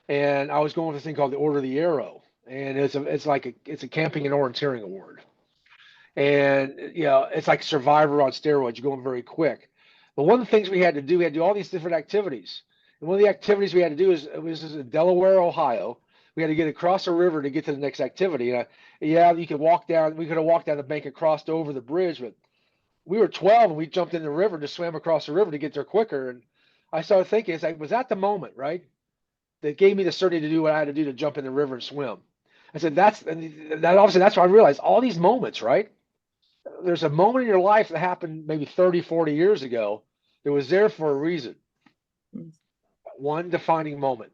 Speaker 2: and I was going for a thing called the Order of the Arrow, and it's a camping and orienteering award, and it's like Survivor on steroids. You're going very quick, but one of the things we had to do all these different activities, and one of the activities we had to do it was in Delaware, Ohio. We had to get across a river to get to the next activity. And you could walk down. We could have walked down the bank and crossed over the bridge, but we were 12 and we jumped in the river, just swam across the river to get there quicker. And I started thinking, it's like, was that the moment, right, that gave me the certainty to do what I had to do to jump in the river and swim? I said, that obviously, that's why I realized all these moments, right? there's a moment in your life that happened maybe 30, 40 years ago that was there for a reason. One defining moment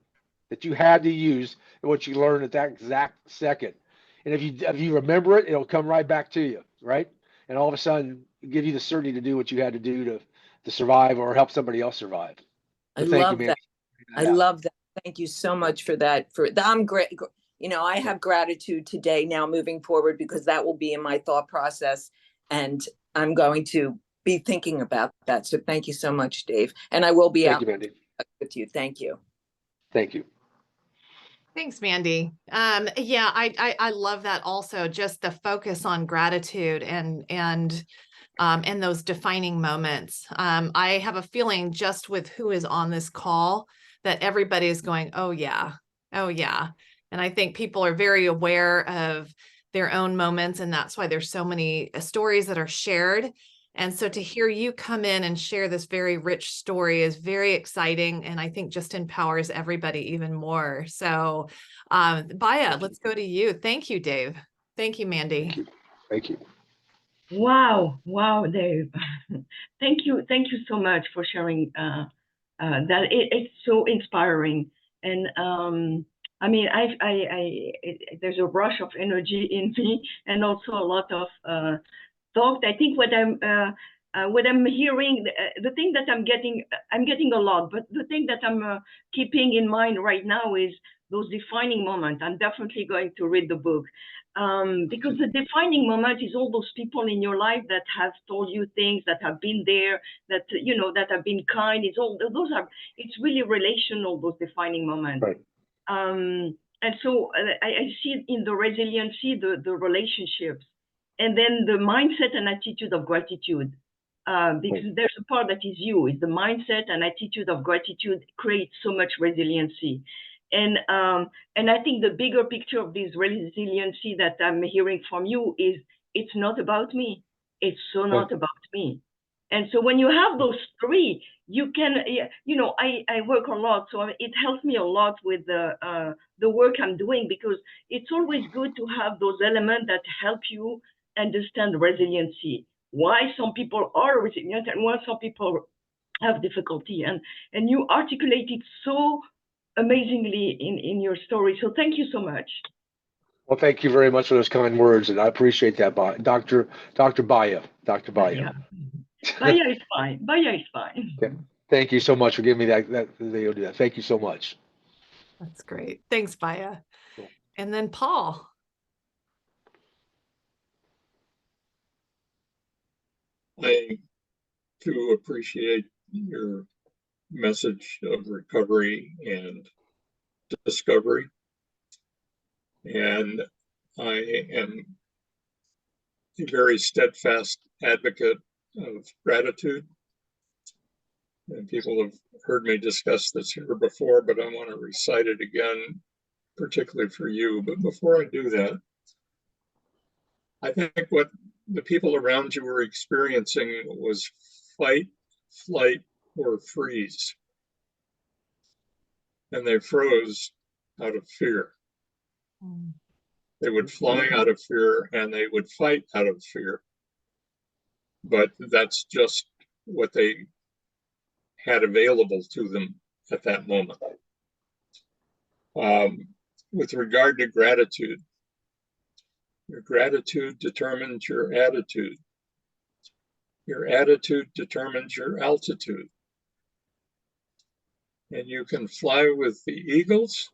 Speaker 2: that you had to use what you learned at that exact second. And if you remember it, it'll come right back to you, right? And all of a sudden give you the certainty to do what you had to do to survive or help somebody else survive.
Speaker 4: I
Speaker 2: So thank you,
Speaker 4: love
Speaker 2: man.
Speaker 4: that. I love that. Thank you so much for that. I'm great. I have gratitude today now moving forward, because that will be in my thought process, and I'm going to be thinking about that. So thank you so much, Dave. And I will be
Speaker 2: Thank
Speaker 4: out
Speaker 2: you, Mandy.
Speaker 4: with you. Thank you.
Speaker 2: Thank you.
Speaker 1: Thanks, Mandy. Yeah, I love that also, just the focus on gratitude and those defining moments. I have a feeling just with who is on this call that everybody is going, oh yeah, oh yeah. And I think people are very aware of their own moments, and that's why there's so many stories that are shared. And so to hear you come in and share this very rich story is very exciting, and I think just empowers everybody even more. So Baya, let's go to you. Thank you, Dave. Thank you, Mandy.
Speaker 2: Thank you. Thank you.
Speaker 5: Wow, Dave. Thank you so much for sharing that. It's so inspiring, and I mean, there's a rush of energy in me, and also a lot of thought. I think what I'm hearing, the thing that I'm getting a lot, but the thing that I'm keeping in mind right now is those defining moments. I'm definitely going to read the book. Because the defining moment is all those people in your life that have told you things, that have been there, that that have been kind. It's really relational, those defining moments.
Speaker 2: Right.
Speaker 5: And so I see in the resiliency the relationships, and then the mindset and attitude of gratitude. Because there's a part that is you, is the mindset and attitude of gratitude creates so much resiliency. And I think the bigger picture of this resiliency that I'm hearing from you is it's not about me. It's so not about me. And so when you have those three, you can, I work a lot, so it helps me a lot with the work I'm doing, because it's always good to have those elements that help you understand resiliency. Why some people are resilient and why some people have difficulty. And you articulate it so amazingly in your story. So thank you so much.
Speaker 2: Well, thank you very much for those kind words, and I appreciate that, Dr. Baya. Dr. Baya.
Speaker 5: Baya is fine. Baya is fine.
Speaker 2: Okay. Thank you so much for giving me that. Thank you so much.
Speaker 1: That's great. Thanks, Baya.
Speaker 2: Cool.
Speaker 1: And then Paul.
Speaker 3: I do appreciate your message of recovery and discovery. And I am a very steadfast advocate of gratitude. And people have heard me discuss this here before, but I want to recite it again, particularly for you. But before I do that, I think what the people around you were experiencing was fight, flight, or freeze. And they froze out of fear. They would fly out of fear and they would fight out of fear. But that's just what they had available to them at that moment. With regard to gratitude, your gratitude determines your attitude. Your attitude determines your altitude. And you can fly with the eagles,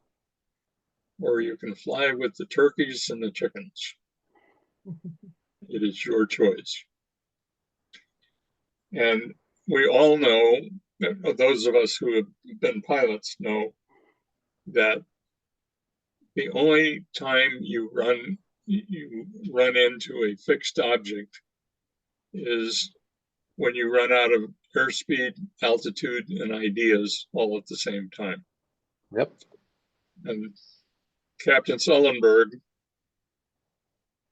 Speaker 3: or you can fly with the turkeys and the chickens. It is your choice. And we all know, those of us who have been pilots know, that the only time you run into a fixed object is when you run out of airspeed, altitude, and ideas all at the same time.
Speaker 2: Yep.
Speaker 3: And Captain Sullenberg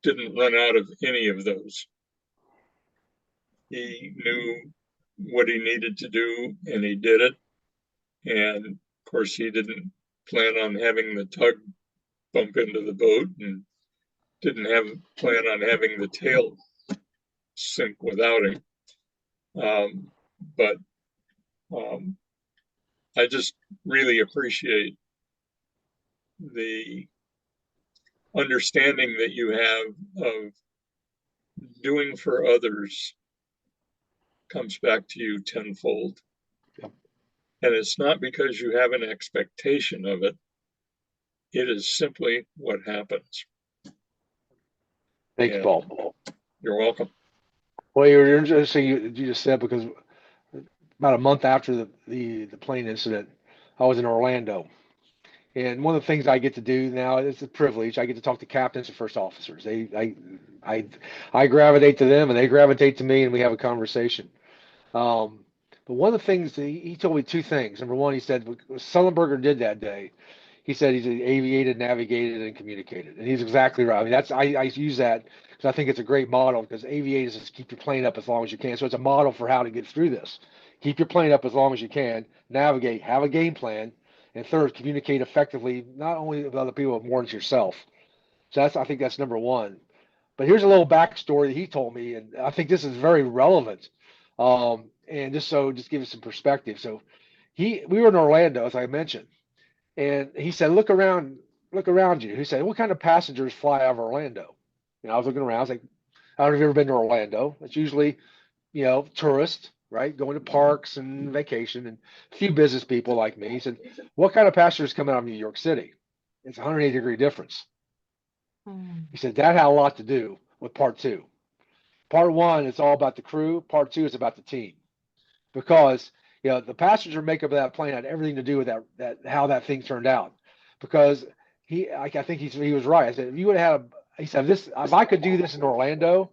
Speaker 3: didn't run out of any of those. He knew what he needed to do, and he did it. And of course, he didn't plan on having the tug bump into the boat, and didn't plan on having the tail sink without him. But I just really appreciate the understanding that you have of doing for others comes back to you tenfold.
Speaker 2: Yep.
Speaker 3: And it's not because you have an expectation of it. It is simply what happens.
Speaker 2: Thank you,
Speaker 3: Yeah.
Speaker 2: Paul.
Speaker 3: You're welcome.
Speaker 2: Well, you're interesting. You just said, because about a month after the plane incident, I was in Orlando. And one of the things I get to do now, it's a privilege. I get to talk to captains and first officers. I gravitate to them, and they gravitate to me, and we have a conversation. But one of the things he told me two things. Number one, he said what Sullenberger did that day. He said he's aviated, navigated, and communicated, and he's exactly right. I mean, I use that because I think it's a great model, because aviators is keep your plane up as long as you can. So it's a model for how to get through this. Keep your plane up as long as you can. Navigate, have a game plan, and third, communicate effectively, not only with other people but more than yourself. So I think that's number one. But here's a little backstory that he told me, and I think this is very relevant. And just give you some perspective. So we were in Orlando, as I mentioned, and he said, look around you. He said, what kind of passengers fly out of Orlando? And I was looking around. I was like, I don't know if you've ever been to Orlando. It's usually, tourists, right? Going to parks and vacation, and a few business people like me. He said, what kind of passengers come out of New York City? It's a 180-degree difference. He said, that had a lot to do with part two. Part one, it's all about the crew. Part two is about the team. Because the passenger makeup of that plane had everything to do with that how that thing turned out. Because I think he was right. I said, if you would have had he said, this, if I could do this in Orlando,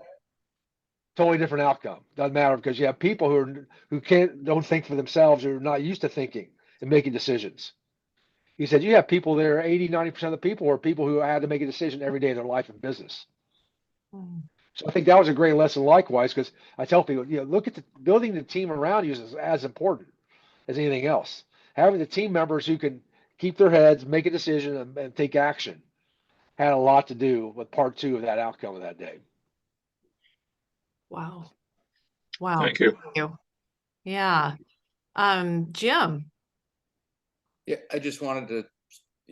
Speaker 2: totally different outcome. Doesn't matter, because you have people who don't think for themselves, or are not used to thinking and making decisions. He said, you have people there, 80-90% of the people are people who had to make a decision every day of their life and business. So I think that was a great lesson likewise, because I tell people, look at building the team around you is as important as anything else. Having the team members who can keep their heads, make a decision, and take action had a lot to do with part two of that outcome of that day.
Speaker 1: Wow.
Speaker 3: Thank you.
Speaker 1: Yeah. Jim.
Speaker 6: Yeah, I just wanted to,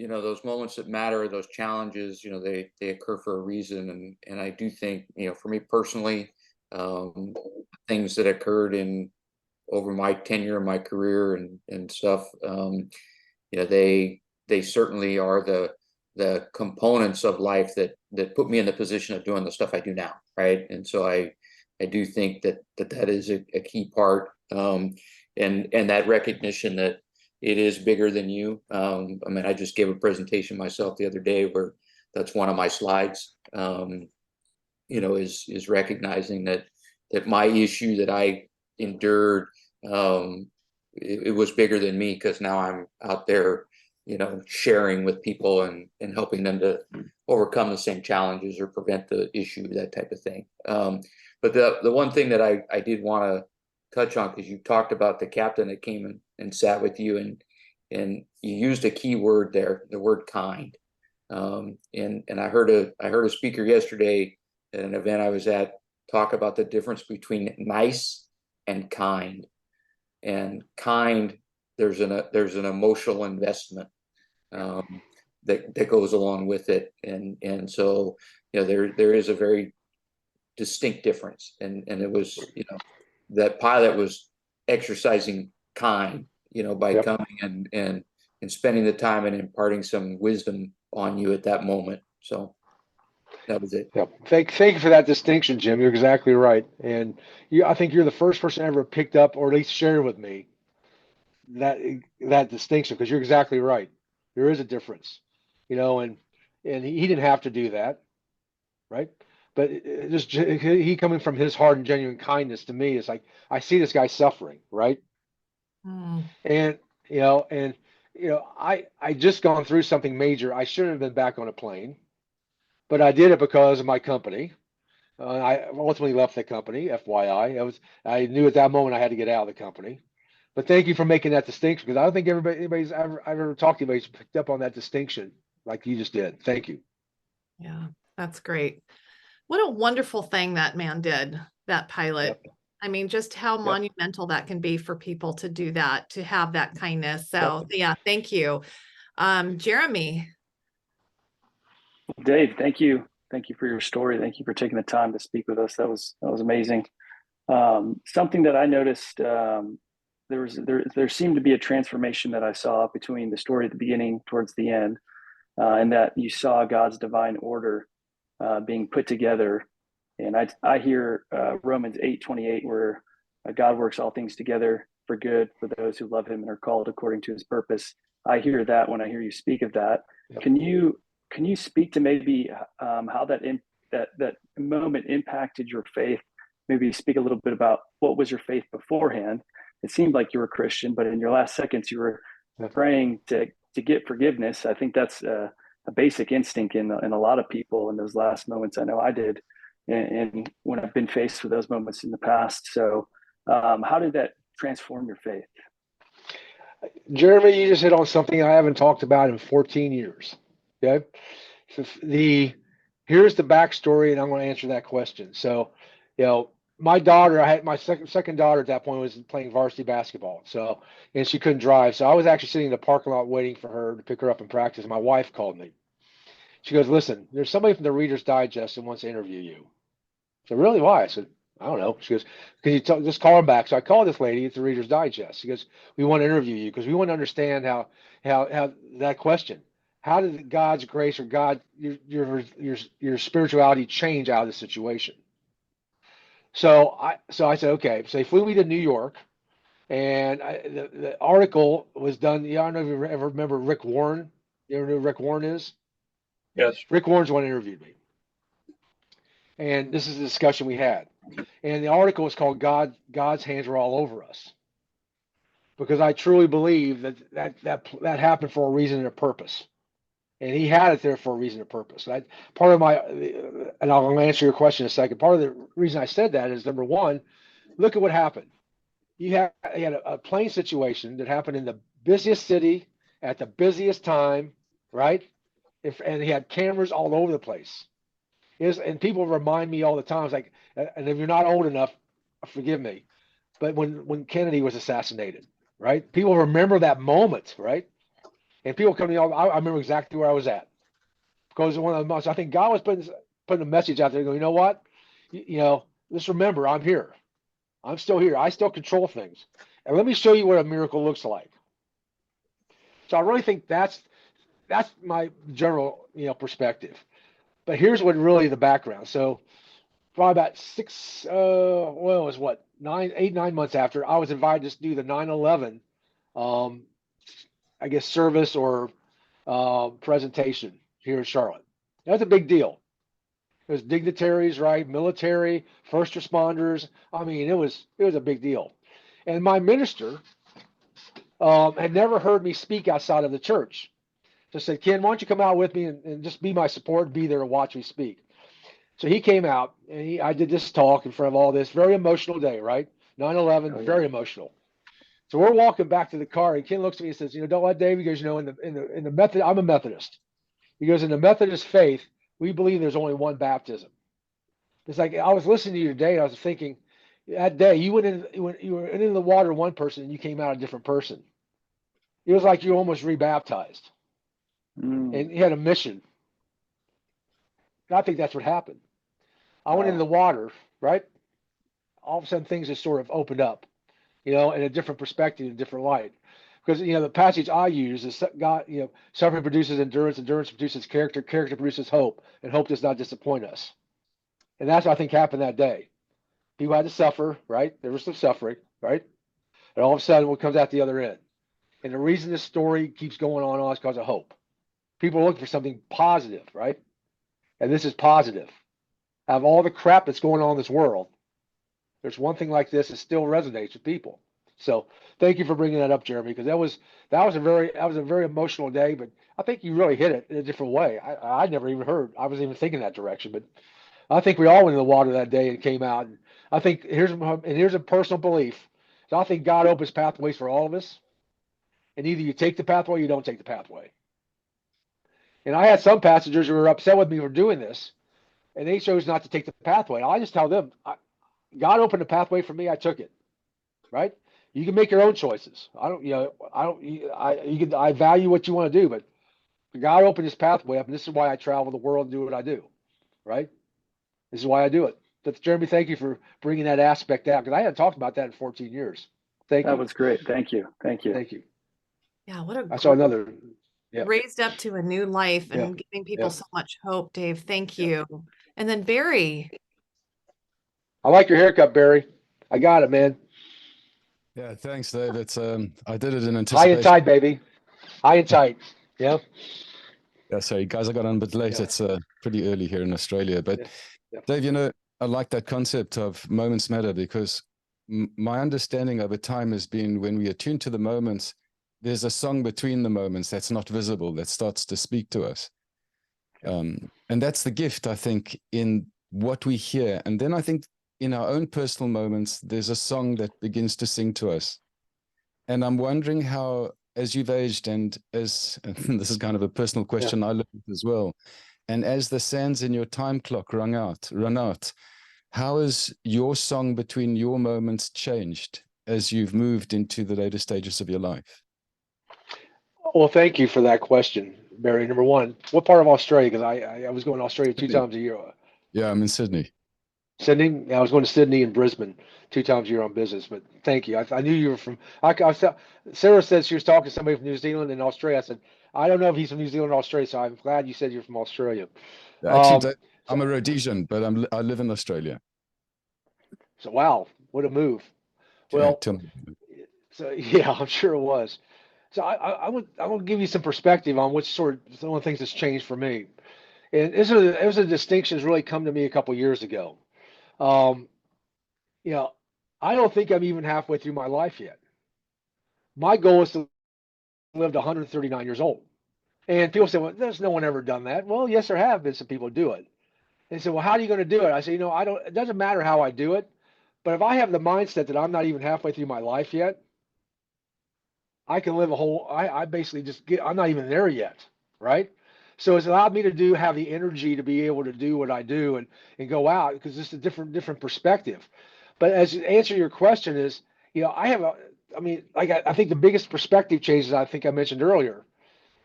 Speaker 6: those moments that matter, those challenges, they occur for a reason. And I do think, for me personally, things that occurred over my tenure in my career and stuff, they certainly are the components of life that put me in the position of doing the stuff I do now. Right. And so I do think that is a key part. And that recognition that it is bigger than you. I just gave a presentation myself the other day where that's one of my slides, is recognizing that my issue that I endured, it was bigger than me, because now I'm out there, sharing with people and helping them to overcome the same challenges or prevent the issue, that type of thing. But the one thing that I did want to touch on, because you talked about the captain that came and sat with you, and you used a key word there, the word kind. And I heard a speaker yesterday at an event I was at talk about the difference between nice and kind. And kind, there's an emotional investment that goes along with it, and so there is a very distinct difference. And it was that pilot was exercising kind, by
Speaker 2: Yep.
Speaker 6: coming and spending the time and imparting some wisdom on you at that moment. So that was it.
Speaker 2: Yep. Thank you for that distinction, Jim. You're exactly right. And I think you're the first person ever picked up, or at least shared with me, that distinction, because you're exactly right. There is a difference, and he didn't have to do that, right? But he coming from his heart and genuine kindness to me is like, I see this guy suffering, right? And I just gone through something major. I shouldn't have been back on a plane, but I did it because of my company. I ultimately left the company, FYI. I knew at that moment I had to get out of the company. But thank you for making that distinction, because I don't think anybody's I've ever talked to anybody's picked up on that distinction like you just did. Thank you.
Speaker 1: Yeah, that's great. What a wonderful thing that man did. that pilot.
Speaker 2: Yep.
Speaker 1: I mean, just how
Speaker 2: Yep.
Speaker 1: monumental that can be for people to do that, to have that kindness. So
Speaker 2: Yep.
Speaker 1: yeah, thank you. Jeremy.
Speaker 7: Dave, thank you. Thank you for your story. Thank you for taking the time to speak with us. That was amazing. Something that I noticed, there seemed to be a transformation that I saw between the story at the beginning towards the end, and that you saw God's divine order being put together. And I hear Romans 8:28, where God works all things together for good for those who love him and are called according to his purpose. I hear that when I hear you speak of that.
Speaker 2: Yep.
Speaker 7: Can you speak to maybe how that moment impacted your faith? Maybe speak a little bit about what was your faith beforehand. It seemed like you were a Christian, but in your last seconds, you were praying to get forgiveness. I think that's a basic instinct in a lot of people in those last moments. I know I did, and when I've been faced with those moments in the past. So, how did that transform your faith?
Speaker 2: Jeremy, you just hit on something I haven't talked about in 14 years. Okay. So here's the backstory, and I'm going to answer that question. So, my daughter, I had my second daughter at that point was playing varsity basketball. So, and she couldn't drive. So I was actually sitting in the parking lot waiting for her to pick her up in practice. My wife called me. She goes, "Listen, there's somebody from the Reader's Digest that wants to interview you." I said, "Really? Why?" I said, "I don't know." She goes, "Can you just call him back?" So I called this lady at the Reader's Digest. She goes, "We want to interview you because we want to understand how that question. How did God's grace or your spirituality change out of the situation?" So I said, "Okay." So they flew me to New York, and the article was done. I don't know if you ever remember Rick Warren. You ever know who Rick Warren is?
Speaker 3: Yes.
Speaker 2: Rick Warren's the one who interviewed me. And this is the discussion we had. And the article is called God's Hands Were All Over Us. Because I truly believe that happened for a reason and a purpose. And he had it there for a reason and purpose. And I'll answer your question in a second. Part of the reason I said that is, number one, look at what happened. You had a plane situation that happened in the busiest city at the busiest time, right? And he had cameras all over the place. And people remind me all the time, it's like, and if you're not old enough, forgive me, but when Kennedy was assassinated, right? People remember that moment, right? And people come to me, I remember exactly where I was at. Because one of the most, I think God was putting a message out there, going, you know what? Just remember, I'm here. I'm still here. I still control things. And let me show you what a miracle looks like. So I really think that's my general, perspective. But here's what really the background. So probably about 9 months after, I was invited to do the 9/11, I guess, service or presentation here in Charlotte. That's a big deal. It was dignitaries, right? Military, first responders. I mean, it was a big deal. And my minister had never heard me speak outside of the church. So I said, "Ken, why don't you come out with me and just be my support, be there and watch me speak?" So he came out and I did this talk in front of all this. Very emotional day, right? 9/11,
Speaker 7: Oh, yeah.
Speaker 2: very emotional. So we're walking back to the car, and Ken looks at me and says, "Don't let Dave." He goes, in the method, I'm a Methodist. He goes, in the Methodist faith, we believe there's only one baptism. It's like, I was listening to you today, and I was thinking, that day you went in the water one person, and you came out a different person. It was like you were almost rebaptized, and you had a mission. And I think that's what happened. I went into the water, right? All of a sudden, things just sort of opened up, in a different perspective, in a different light. Because, the passage I use is God, suffering produces endurance, endurance produces character, character produces hope, and hope does not disappoint us. And that's what I think happened that day. People had to suffer, right? There was some suffering, right? And all of a sudden, what comes out the other end? And the reason this story keeps going on is because of hope. People are looking for something positive, right? And this is positive. Out of all the crap that's going on in this world, there's one thing like this that still resonates with people. So thank you for bringing that up, Jeremy, because that was a very emotional day. But I think you really hit it in a different way. I never even heard. I wasn't even thinking that direction. But I think we all went in the water that day and came out. And I think here's a personal belief. So I think God opens pathways for all of us, and either you take the pathway or you don't take the pathway. And I had some passengers who were upset with me for doing this, and they chose not to take the pathway. I just tell them, God opened a pathway for me. I took it, right? You can make your own choices. I value what you want to do, but God opened his pathway up, and this is why I travel the world and do what I do, right? This is why I do it. But Jeremy, thank you for bringing that aspect out, because I hadn't talked about that in 14 years. Thank you.
Speaker 7: That was great. Thank you. Thank you.
Speaker 2: Thank you.
Speaker 1: Yeah, what a
Speaker 2: I saw
Speaker 1: great,
Speaker 2: another. Yeah.
Speaker 1: raised up to a new life
Speaker 2: Yeah.
Speaker 1: and giving people
Speaker 2: Yeah.
Speaker 1: so much hope, Dave. Thank
Speaker 2: Yeah.
Speaker 1: you. And then Barry.
Speaker 2: I like your haircut, Barry. I got it, man.
Speaker 8: Yeah, thanks, Dave. It's I did it in
Speaker 2: High and
Speaker 8: anticipation.
Speaker 2: tight, baby. High and tight. Yeah.
Speaker 8: Yeah, sorry, guys, I got on a bit late.
Speaker 2: Yeah.
Speaker 8: It's pretty early here in Australia. But
Speaker 2: Yeah. Yeah.
Speaker 8: Dave, you know, I like that concept of moments matter because my understanding over time has been when we attune to the moments, there's a song between the moments that's not visible that starts to speak to us. And that's the gift, I think, in what we hear. And then I think in our own personal moments, there's a song that begins to sing to us. And I'm wondering how, as you've aged and as, and this is kind of a personal question I look at as well, and as the sands in your time clock run out, how has your song between your moments changed as you've moved into the later stages of your life?
Speaker 2: Well, thank you for that question, Barry. Number one, what part of Australia? Because I was going to Australia 2 times a year.
Speaker 8: Yeah, I'm in Sydney.
Speaker 2: Sydney. I was going to Sydney and Brisbane 2 times a year on business. But thank you. I knew you were from. Sarah said she was talking to somebody from New Zealand and Australia. I said I don't know if he's from New Zealand or Australia. So I'm glad you said you're from Australia.
Speaker 8: Actually, I'm a Rhodesian, but I live in Australia.
Speaker 2: So wow, what a move.
Speaker 8: Yeah,
Speaker 2: Well, so yeah, I'm sure it was. So I would give you some perspective on which sort of some of the things that's changed for me. And it was a distinction that's really come to me a couple years ago. You know, I don't think I'm even halfway through my life yet. My goal is to live to 139 years old. And people say, well, there's no one ever done that. Well, yes, there have been some people who do it. And they say, well, how are you going to do it? I say, it doesn't matter how I do it. But if I have the mindset that I'm not even halfway through my life yet, I can live I basically I'm not even there yet, right? So it's allowed me to have the energy to be able to do what I do and go out because it's a different perspective. But as to answer your question is, I think the biggest perspective changes I think I mentioned earlier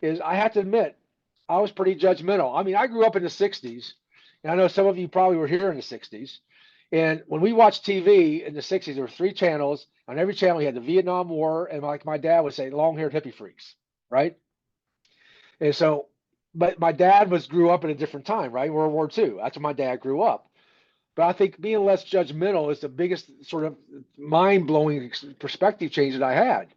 Speaker 2: is I have to admit I was pretty judgmental. I mean, I grew up in the 60s, and I know some of you probably were here in the 60s. And when we watched TV in the 60s, there were 3 channels. On every channel, you had the Vietnam War, and like my dad would say, long-haired hippie freaks, right? And so, but my dad grew up in a different time, right? World War II. That's when my dad grew up. But I think being less judgmental is the biggest sort of mind-blowing perspective change that I had.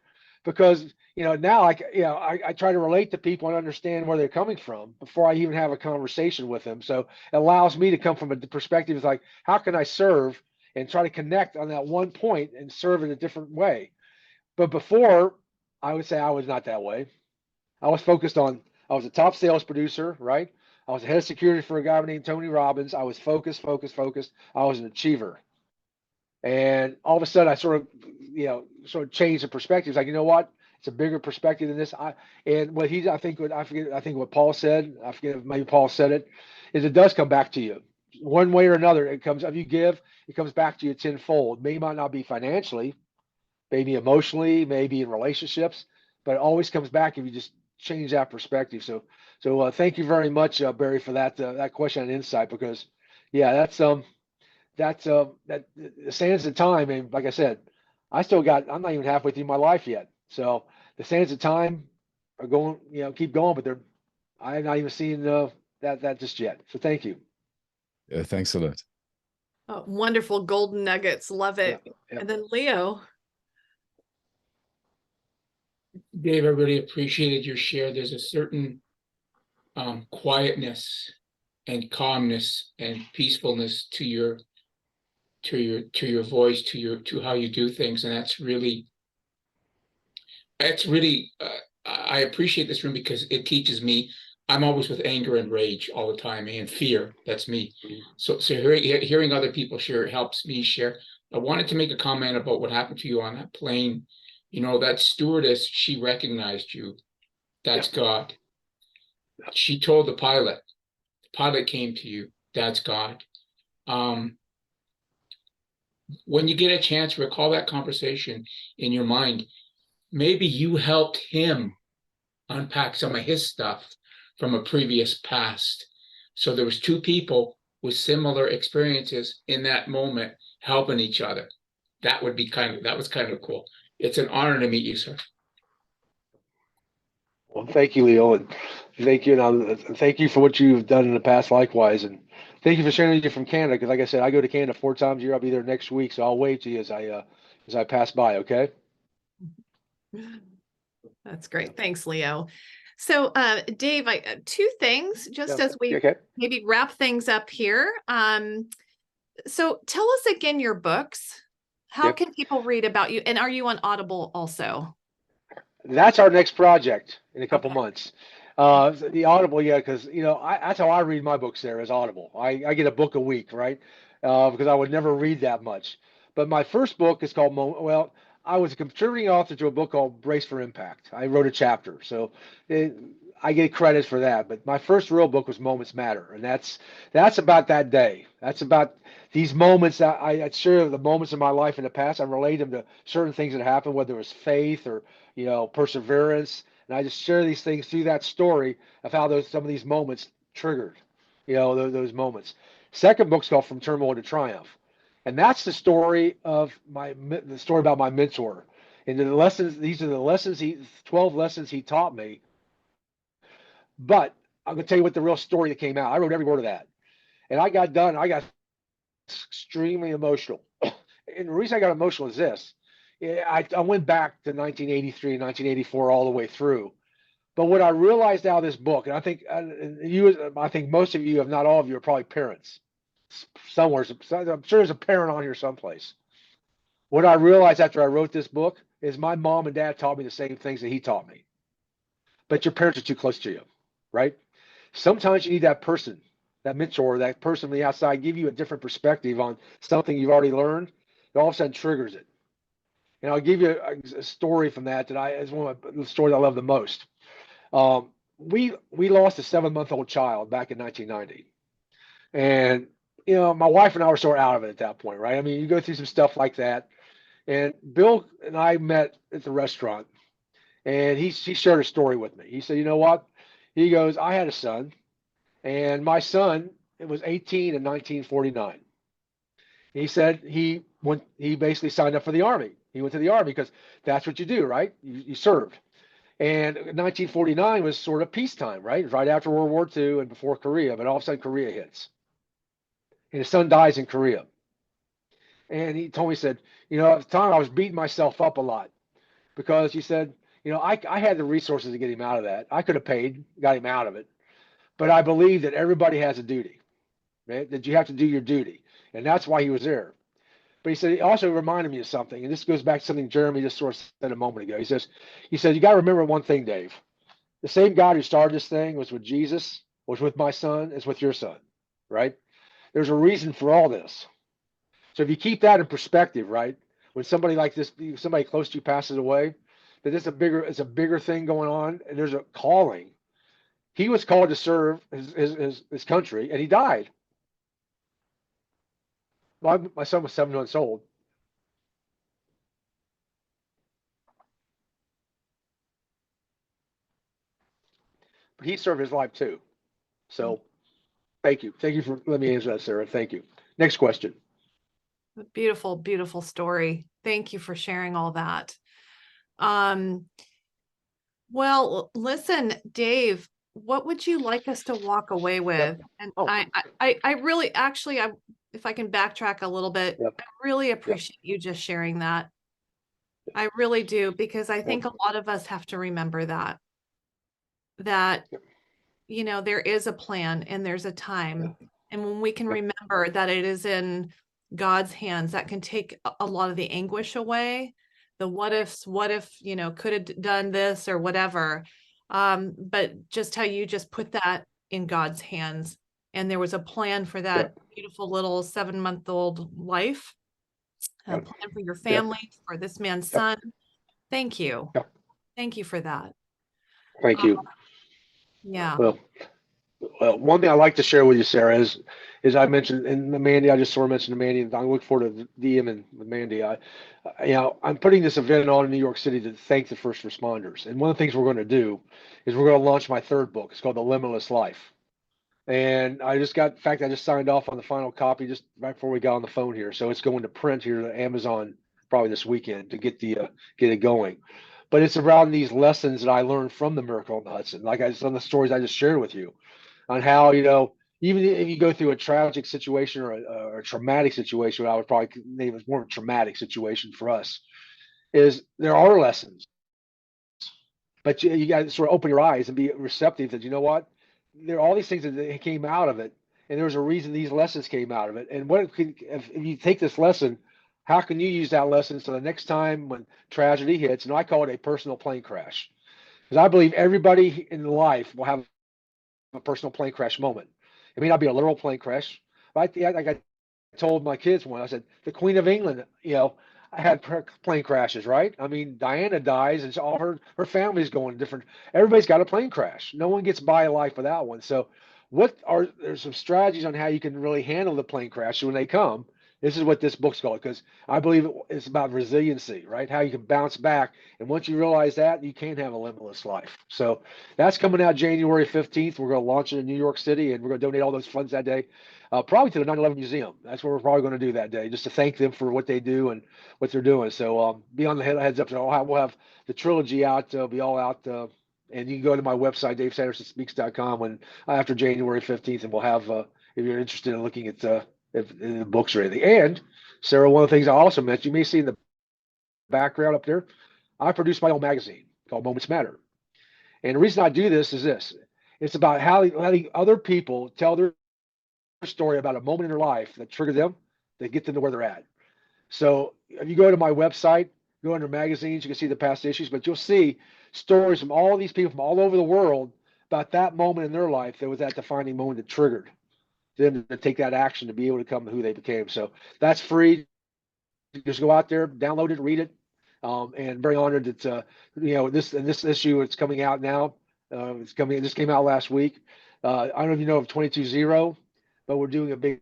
Speaker 2: Because, now, I try to relate to people and understand where they're coming from before I even have a conversation with them. So it allows me to come from a perspective of like, how can I serve and try to connect on that one point and serve in a different way? But before, I would say I was not that way. I was I was a top sales producer, right? I was the head of security for a guy named Tony Robbins. I was focused. I was an achiever. And all of a sudden I sort of changed the perspective. It's like, you know what? It's a bigger perspective than this. I think what Paul said, I forget if maybe Paul said it, is it does come back to you. One way or another, if you give, it comes back to you tenfold. Maybe might not be financially, maybe emotionally, maybe in relationships, but it always comes back if you just change that perspective. So thank you very much, Barry, for that question and insight, because yeah, that the sands of time. And like I said, I'm not even halfway through my life yet. So the sands of time are going, keep going, but I'm not even seeing that just yet. So thank you.
Speaker 8: Yeah, thanks a lot.
Speaker 1: Oh, wonderful golden nuggets. Love it.
Speaker 2: Yeah.
Speaker 1: And then Leo.
Speaker 9: Dave, I really appreciated your share. There's a certain quietness and calmness and peacefulness to your voice, to how you do things, and that's really I appreciate this room because it teaches me. I'm always with anger and rage all the time and fear. That's me. So hearing other people share helps me share. I wanted to make a comment about what happened to you on that plane. That stewardess, she recognized you. That's God. She told the pilot. The pilot came to you. That's God. when you get a chance, recall that conversation in your mind. Maybe you helped him unpack some of his stuff from a previous past. So there was two people with similar experiences in that moment helping each other. That was kind of cool. It's an honor to meet you, sir.
Speaker 2: Well, thank you, Leo, and thank you, and thank you for what you've done in the past, likewise, and thank you for sharing you from Canada. Because, like I said, I go to Canada 4 times a year. I'll be there next week, so I'll wave to you as I pass by. Okay.
Speaker 1: That's great. Thanks, Leo. So, Dave, two things just
Speaker 2: Yeah.
Speaker 1: as we
Speaker 2: Okay.
Speaker 1: maybe wrap things up here. So tell us again your books. How
Speaker 2: Yep.
Speaker 1: can people read about you? And are you on Audible also?
Speaker 2: That's our next project in a couple
Speaker 1: Okay.
Speaker 2: months. The Audible, yeah, because that's how I read my books. There is Audible. I get a book a week, right? Because I would never read that much. But my first book is called well, I was a contributing author to a book called Brace for Impact. I wrote a chapter, so I get credit for that. But my first real book was Moments Matter, and that's about that day. That's about these moments that I share the moments in my life in the past. I relate them to certain things that happened, whether it was faith or perseverance. And I just share these things through that story of how some of these moments triggered, those moments. Second book's called From Turmoil to Triumph. And that's the story of the story about my mentor. And the lessons, these are the lessons 12 lessons he taught me. But I'm going to tell you what the real story that came out. I wrote every word of that. And I got done. I got extremely emotional. And the reason I got emotional is this. I went back to 1983, 1984, all the way through. But what I realized out of this book, and I think most of you, if not all of you, are probably parents. Somewhere, I'm sure there's a parent on here someplace. What I realized after I wrote this book is my mom and dad taught me the same things that he taught me. But your parents are too close to you, right? Sometimes you need that person, that mentor, that person from the outside, give you a different perspective on something you've already learned. It all of a sudden triggers it. And I'll give you a story from that is one of the stories I love the most. We lost a 7-month-old child back in 1990, and my wife and I were sort of out of it at that point, right? I mean, you go through some stuff like that. And Bill and I met at the restaurant, and he shared a story with me. He said, "You know what?" He goes, "I had a son, and my son was 18 in 1949." He said he basically signed up for the Army. He went to the Army because that's what you do, right? You served. And 1949 was sort of peacetime, right? It was right after World War II and before Korea, but all of a sudden Korea hits. And his son dies in Korea. And he told me, he said, at the time I was beating myself up a lot because he said, I had the resources to get him out of that. I could have paid, got him out of it. But I believe that everybody has a duty, right? That you have to do your duty. And that's why he was there. But he said, he also reminded me of something. And this goes back to something Jeremy just sort of said a moment ago. He said, you got to remember one thing, Dave. The same God who started this thing was with Jesus, was with my son, is with your son, right? There's a reason for all this. So if you keep that in perspective, right? When somebody like this, somebody close to you passes away, that it's a bigger thing going on, and there's a calling. He was called to serve his country, and he died. My son was 7 months old. But he served his life too. So thank you. Thank you for letting me answer that, Sarah. Thank you. Next question.
Speaker 1: Beautiful, beautiful story. Thank you for sharing all that. Well, listen, Dave, what would you like us to walk away with?
Speaker 2: Yep.
Speaker 1: And
Speaker 2: Oh.
Speaker 1: I really, actually, if I can backtrack a little bit,
Speaker 2: Yep.
Speaker 1: I really appreciate you just sharing that. I really do, because I think a lot of us have to remember that there is a plan and there's a time. And when we can remember that it is in God's hands, that can take a lot of the anguish away. The what if, could have done this or whatever. But just how you just put that in God's hands. And there was a plan for that beautiful little 7-month-old life, a plan for your family, for this man's son. Thank you. Thank you for that.
Speaker 2: Thank you.
Speaker 1: Yeah.
Speaker 2: Well, One thing I like to share with you, Sarah, is I mentioned, and Mandy, I just sort of mentioned to Mandy, and I look forward to DMing with Mandy. I'm putting this event on in New York City to thank the first responders. And one of the things we're going to do is we're going to launch my third book. It's called The Limitless Life. And I just signed off on the final copy just right before we got on the phone here. So it's going to print here to Amazon probably this weekend to get it going. But it's around these lessons that I learned from the miracle on the Hudson, some of the stories I just shared with you, on how, even if you go through a tragic situation or a traumatic situation, what I would probably name as more of a traumatic situation for us, is there are lessons, but you got to sort of open your eyes and be receptive that, you know what, there are all these things that came out of it, and there's a reason these lessons came out of it. And if you take this lesson, how can you use that lesson so the next time when tragedy hits, and I call it a personal plane crash, because I believe everybody in life will have a personal plane crash moment. It may not be a literal plane crash, but like I told my kids one, I said, the Queen of England, had plane crashes, right? I mean, Diana dies and all her family's going different. Everybody's got a plane crash. No one gets by life without one. So there's some strategies on how you can really handle the plane crash when they come. This is what this book's called, because I believe it's about resiliency, right? How you can bounce back. And once you realize that, you can have a limitless life. So that's coming out January 15th. We're going to launch it in New York City, and we're going to donate all those funds that day, probably to the 9/11 Museum. That's what we're probably going to do that day, just to thank them for what they do and what they're doing. So be on the heads up. We'll have the trilogy out, be all out. And you can go to my website, davesandersonspeaks.com, after January 15th, and we'll have, if you're interested in looking at in the books or anything. And Sarah, one of the things I also mentioned, you may see in the background up there, I produce my own magazine called Moments Matter. And the reason I do this is this: it's about letting other people tell their story about a moment in their life that triggered them, that get them to where they're at. So if you go to my website, go under magazines, you can see the past issues, but you'll see stories from all these people from all over the world about that moment in their life that was that defining moment that triggered them to take that action to be able to become who they became. So that's free. Just go out there, download it, read it. And very honored that this issue, it's coming out now. This came out last week. I don't know if you know of 22-0, but we're doing a big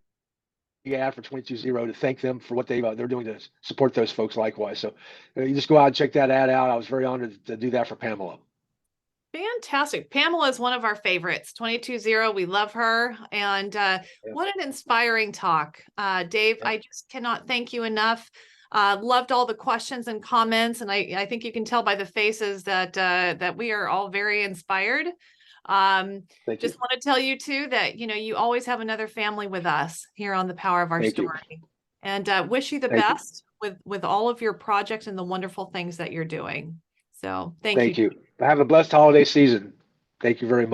Speaker 2: ad for 22-0 to thank them for what they're doing to support those folks likewise. So you just go out and check that ad out. I was very honored to do that for Pamela.
Speaker 1: Fantastic. Pamela is one of our favorites. 22-0. We love her. And what an inspiring talk. Dave, I just cannot thank you enough. Loved all the questions and comments. And I think you can tell by the faces that we are all very inspired. Just want to tell you too that, you always have another family with us here on The Power of Our Story. And wish you the best with all of your projects and the wonderful things that you're doing. So thank you.
Speaker 2: Have a blessed holiday season. Thank you very much.